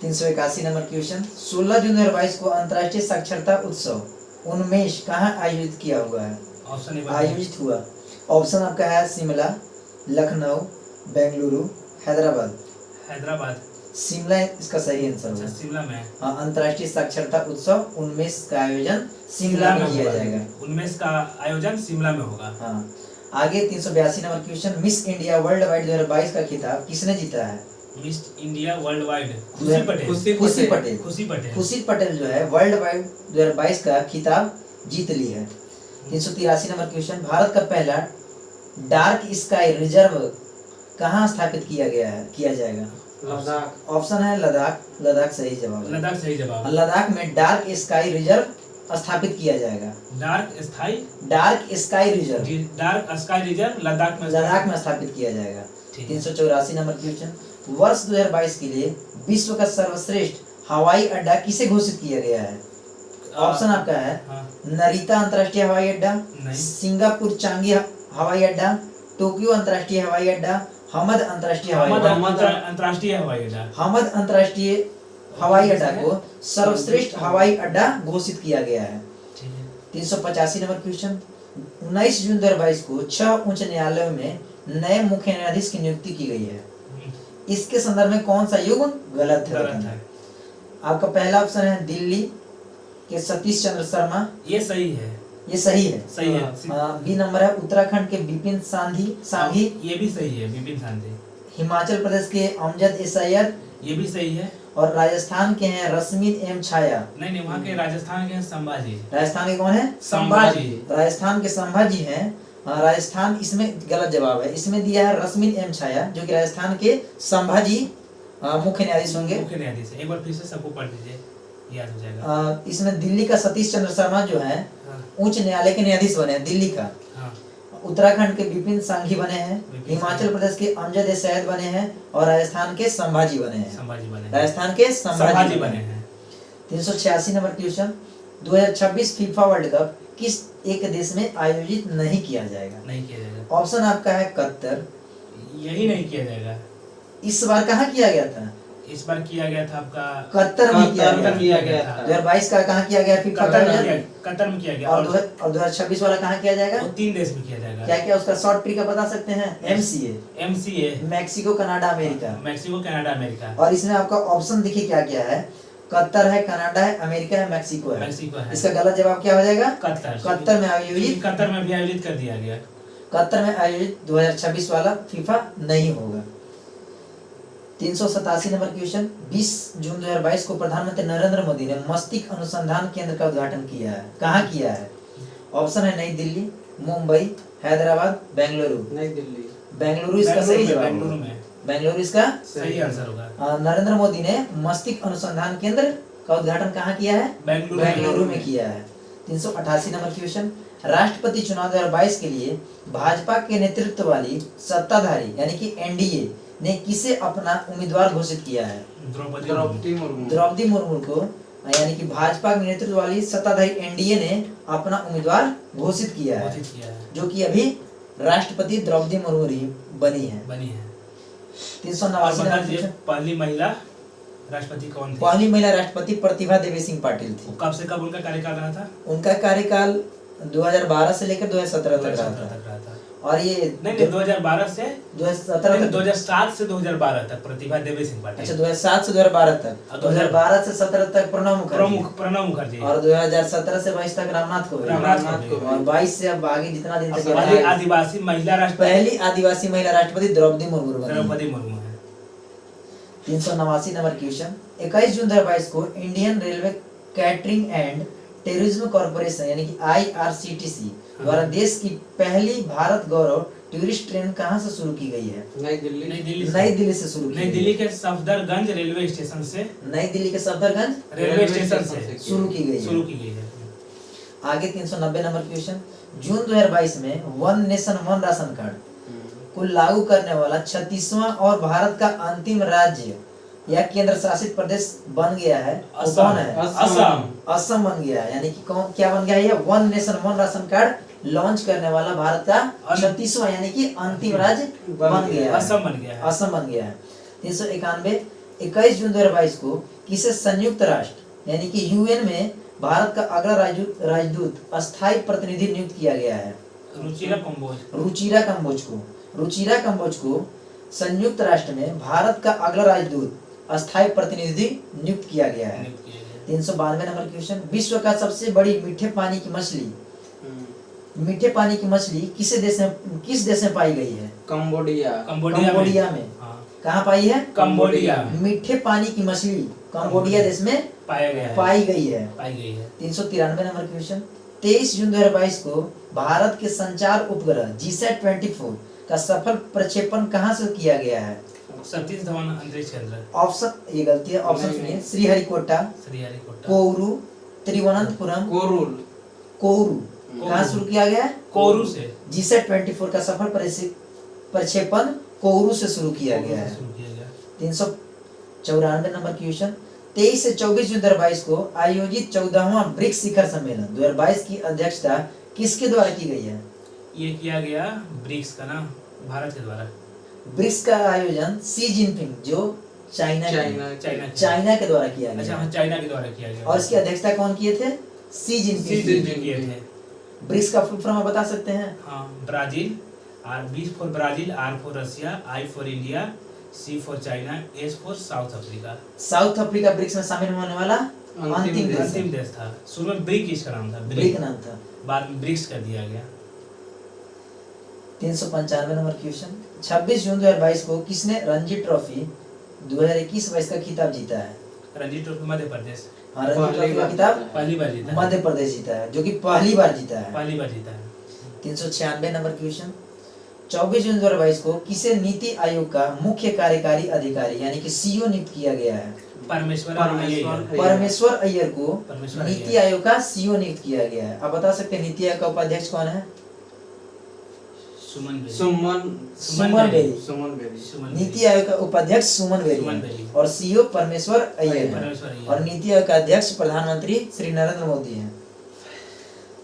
381 नंबर क्वेश्चन, 16 जून 2022 को अंतर्राष्ट्रीय साक्षरता उत्सव उन्मेष कहाँ आयोजित किया हुआ है? ऑप्शन आयोजित हुआ। ऑप्शन आपका है शिमला, लखनऊ, बेंगलुरु, हैदराबाद। शिमला इसका सही आंसर होगा। शिमला में। हाँ, अंतर्राष्ट्रीय साक्षरता उत्सव उन्मेष का आयोजन शिमला में किया जाएगा। उन्मेष का आयोजन शिमला में होगा। हाँ, आगे 382 number question, miss India world wide 2022 का खिताब किसने जीता है? मिस इंडिया वर्ल्ड वाइड खुशी पटेल जो है वर्ल्ड वाइड 2022 का खिताब जीत ली है। 383 नंबर क्वेश्चन, भारत का पहला डार्क स्काई रिजर्व कहाँ स्थापित किया जाएगा? लद्दाख। ऑप्शन है लद्दाख सही जवाब है। लद्दाख में डार्क स्काई रिजर्व स्थापित किया जाएगा। डार्क स्काई रिजर्व लद्दाख में स्थापित किया जाएगा। 384 नंबर क्वेश्चन, वर्ष 2022 के लिए विश्व का सर्वश्रेष्ठ हवाई अड्डा किसे घोषित किया गया है? ऑप्शन आपका है नरीता अंतर्राष्ट्रीय हवाई अड्डा, सिंगापुर चांगी हवाई अड्डा, टोक्यो अंतर्राष्ट्रीय हवाई अड्डा, हमद अंतर्राष्ट्रीय हवाई अड्डा को सर्वश्रेष्ठ हवाई अड्डा घोषित किया गया है। 385 नंबर क्वेश्चन, 19 जून 2022 को 6 उच्च न्यायालयों में नए मुख्य न्यायाधीश की नियुक्ति की गई है। इसके संदर्भ में कौन सा युग गलत है? आपका पहला ऑप्शन है दिल्ली के सतीश चंद्र शर्मा, ये सही है। बी नंबर है उत्तराखंड के विपिन सांघी, ये भी सही है, विपिन सांघी। हिमाचल प्रदेश के अमजद सैयद, ये भी सही है। और राजस्थान के हैं रश्मि एम छाया। नहीं, वहाँ के राजस्थान के हैं संभाजी। राजस्थान के कौन है? संभाजी। राजस्थान के संभाजी हैं। राजस्थान इसमें गलत जवाब है, इसमें दिया है रश्मि एम छाया जो कि राजस्थान के संभाजी मुख्य न्यायाधीश होंगे। एक बार फिर से सबको पढ़ लीजिए, याद हो जाएगा। इसमें दिल्ली का सतीश चंद्र शर्मा जो है उच्च न्यायालय के न्यायाधीश बने हैं दिल्ली का। उत्तराखंड के विपिन सांघी बने हैं, हिमाचल प्रदेश के अमजद सैयद बने हैं और राजस्थान के संभाजी बने हैं। राजस्थान के संभाजी बने हैं। 386 number question, 2026 FIFA world cup किस एक देश में आयोजित नहीं किया जाएगा? ऑप्शन आपका है कतर, यही नहीं किया जाएगा। इस बार कहाँ किया गया था? इस बार किया गया था आपका कतर में किया गया था। 2022 का कहाँ किया गया? कतर में किया गया। और 2026 वाला कहाँ किया जाएगा? वो 3 देश में किया जाएगा। क्या उसका शॉर्ट ट्रिक बता सकते हैं? MCA, Mexico Canada America. और इसमें आपका ऑप्शन देखिए क्या क्या है, कतर है, कनाडा है, अमेरिका है, मैक्सिको है। इसका गलत जवाब क्या हो जाएगा? कतर में आयोजित। कतर में भी आयोजित कर दिया गया। कतर में आयोजित 2026 वाला फीफा नहीं होगा। 387 नंबर क्वेश्चन, 20 जून 2022 को प्रधानमंत्री नरेंद्र मोदी ने मस्तिष्क अनुसंधान केंद्र का उद्घाटन किया है। कहाँ किया है? ऑप्शन है नई दिल्ली, मुंबई, हैदराबाद, बेंगलुरु। नई दिल्ली। बेंगलुरु इसका सही जवाब। बेंगलुरु इसका सही आंसर होगा। नरेंद्र मोदी ने मस्तिष्क अनुसंधान केंद्र का उद्घाटन कहाँ किया है? बेंगलुरु में किया है। 388 नंबर क्वेश्चन, राष्ट्रपति चुनाव 2022 के लिए भाजपा के नेतृत्व वाली सत्ताधारी यानी कि NDA ने किसे अपना उम्मीदवार घोषित किया है? द्रौपदी मुर्मू को, यानी कि भाजपा के नेतृत्व वाली सत्ताधारी NDA ने अपना उम्मीदवार घोषित किया है, जो कि अभी राष्ट्रपति द्रौपदी मुर्मू बनी है। 389 पहली महिला राष्ट्रपति कौन थी? पहली महिला राष्ट्रपति प्रतिभा देवी सिंह पाटिल थी। कब से कब उनका कार्यकाल रहा था? उनका कार्यकाल 2012 से लेकर 2017 तक रहा था। और ये नहीं 2012 से 2017 तक 2007 से 2012 तक प्रतिभा देवी सिंह पाटिल। अच्छा 2007 से 2012 तक, और 2012 से 17 तक प्रणब मुखर्जी, प्रणब मुखर्जी, और 2017 से 22 तक रामनाथ कोविंद, रामनाथ कोविंद, और 22 से अब आगे जितना दिन तक पहली आदिवासी महिला राष्ट्रपति, पहली आदिवासी महिला राष्ट्रपति द्रौपदी मुर्मू बनी। द्रौपदी मुर्मू है। 389 नंबर क्वेश्चन, 21 जून 2022 को Indian railway catering and tourism corporation यानी कि IRCTC द्वारा देश की पहली भारत गौरव टूरिस्ट ट्रेन कहां से शुरू की गई है? नई दिल्ली नई दिल्ली से शुरू की नई गई दिल्ली के सफदरगंज रेलवे स्टेशन से, नई दिल्ली के सफदरगंज रेलवे स्टेशन से शुरू की गई शुरू है। की गई है। आगे 390 नंबर क्वेश्चन, जून 2022 में one nation one ration card को लागू करने वाला 36वां और भारत का अंतिम राज्य या केंद्र शासित प्रदेश बन गया है, वो कौन है? असम। असम बन गया है। यानी कि कौन क्या बन गया है? One nation one ration card launch करने वाला भारत का 36वां यानी कि अंतिम राज्य बन गया है, असम बन गया है। असम बन गया है। 391, 21 जून 2022 को किसे संयुक्त राष्ट्र यानी कि UN में भारत का अगला राजदूत अस्थायी प्रतिनिधि नियुक्त किया गया है? रुचिरा कंबोज। रुचिरा कंबोज को संयुक्त राष्ट्र में भारत का अगला राजदूत अस्थायी प्रतिनिधि नियुक्त किया गया है। 392 नंबर क्वेश्चन, विश्व का सबसे बड़ी मीठे पानी की मछली किस देश में पाई गई है? कंबोडिया में। हाँ। कहाँ पाई है? कंबोडिया। मीठे पानी की मछली कंबोडिया देश में पाई गई है। 393 नंबर क्वेश्चन, 23 जून 2022 को भारत के संचार उपग्रह GSAT-24 का सफल प्रक्षेपण कहां से किया गया है? सतीश धवन अंतरिक्ष केंद्र। ऑप्शन, ये गलती है, ऑप्शन सुनिए, श्रीहरिकोटा, कोउरू, तिरुवनंतपुरम, कोउरू। कहां शुरू किया गया? कोउरू से। GSAT-24 का सफल प्रक्षेपण कोउरू से शुरू किया गया है। 394 नंबर क्वेश्चन, 23 से 24 जून 2022 को आयोजित 14वां ब्रिक्स शिखर सम्मेलन 2022 की अध्यक्षता किसके द्वारा की गई है? ये किया गया ब्रिक्स का ना, भारत के द्वारा। ब्रिक्स का आयोजन शी जिनपिंग जो चाइना के द्वारा किया गया। अच्छा, चाइना के द्वारा किया गया। और इसकी अध्यक्षता कौन किए थे? शी जिनपिंग किए थे। ब्रिक्स का फुल फॉर्म आप बता सकते हैं? हाँ, Brazil, B for Brazil, R for Russia, I for India, C for China, S for South Africa. South Africa BRICS में शामिल होने वाला अंतिम देश था। शुरू में ब्रिक इसका नाम था, ब्रिक नाम था, बाद में ब्रिक्स कर दिया गया। 395 नंबर क्वेश्चन, 26 जून 2022 को किसने रणजी ट्रॉफी 2021-22 का खिताब जीता है? रणजी ट्रॉफी मध्य प्रदेश। हाँ, रणजी ट्रॉफी का खिताब पहली बार जीता है। मध्य प्रदेश जीता है, जो कि पहली बार जीता है। 396 नंबर क्वेश्चन, 24 जून 2022 को किसे नीति आयोग का मुख्य कार्यकारी अधिकारी यानी कि CEO नियुक्त किया गया है? परमेश्वर अय्यर को नीति आयोग का CEO नियुक्त किया गया है। आप बता सकते हैं नीति आयोग का उपाध्यक्ष कौन है? सुमन बेरी। नीति आयोग का उपाध्यक्ष सुमन बेरी और CEO परमेश्वर अय्यर है। और नीति आयोग का अध्यक्ष प्रधानमंत्री श्री नरेंद्र मोदी हैं।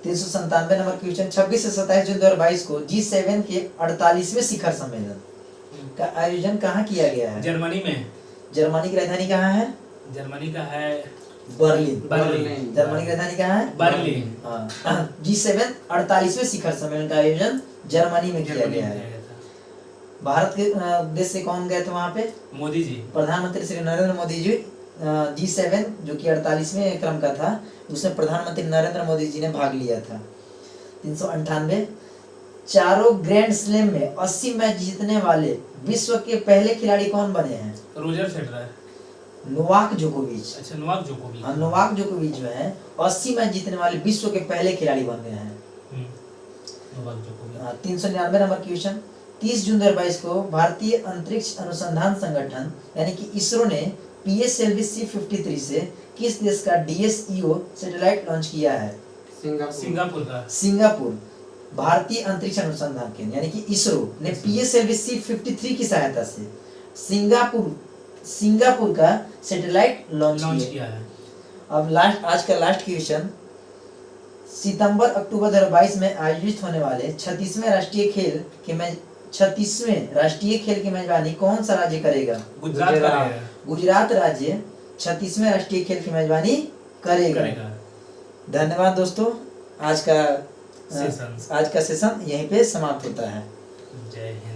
397 नंबर क्वेश्चन, 26 से 27 जून 2022 को G7 के 48वें शिखर सम्मेलन का आयोजन कहाँ किया गया है? जर्मनी में। जर्मनी की राजधानी कहाँ है? जर्मनी का है बर्लिन। जर्मनी की राजधानी कहाँ है? बर्लिन। हाँ, G7 48वें शिखर सम्मेलन का आयोजन जर्मनी में किया गया है। भारत के देश से कौन गए थे वहाँ पे? मोदी जी, प्रधानमंत्री श्री नरेंद्र मोदी जी। G7 जो कि 48वें क्रम का था, उसमें प्रधानमंत्री नरेंद्र मोदी जी ने भाग लिया था। 398, चारों ग्रैंड स्लैम में 80 मैच जीतने वाले विश्व के पहले खिलाड़ी कौन बने हैं? रोजर फेडरर, नोवाक जोकोविच। अच्छा, नोवाक जोकोविच। हाँ, नोवाक जोकोविच जो है 80 मैच जीतने वाले विश्व के पहले खिलाड़ी बन गए हैं। 399 नंबर क्वेश्चन, 30 जून 2022 को भारतीय अंतरिक्ष अनुसंधान संगठन यानी कि इसरो ने PSLV C-53 से किस देश का DSEO सैटेलाइट लॉन्च किया है? सिंगापुर। भारतीय अंतरिक्ष अनुसंधान केंद्र यानी कि इसरो ने PSLV C-53 की सहायता से सिंगापुर का सैटेलाइट लॉन्च किया है। अब आज का लास्ट क्वेश्चन, सितंबर-अक्टूबर 2022 में आयोजित होने वाले 36वें राष्ट्रीय खेल की मेजबानी कौन सा राज्य करेगा? गुजरात राज्य 36वें राष्ट्रीय खेल की मेजबानी करेगा। धन्यवाद दोस्तों, आज का सेशंस। आज का सेशन यहीं पे समाप्त होता है। जय हिंद।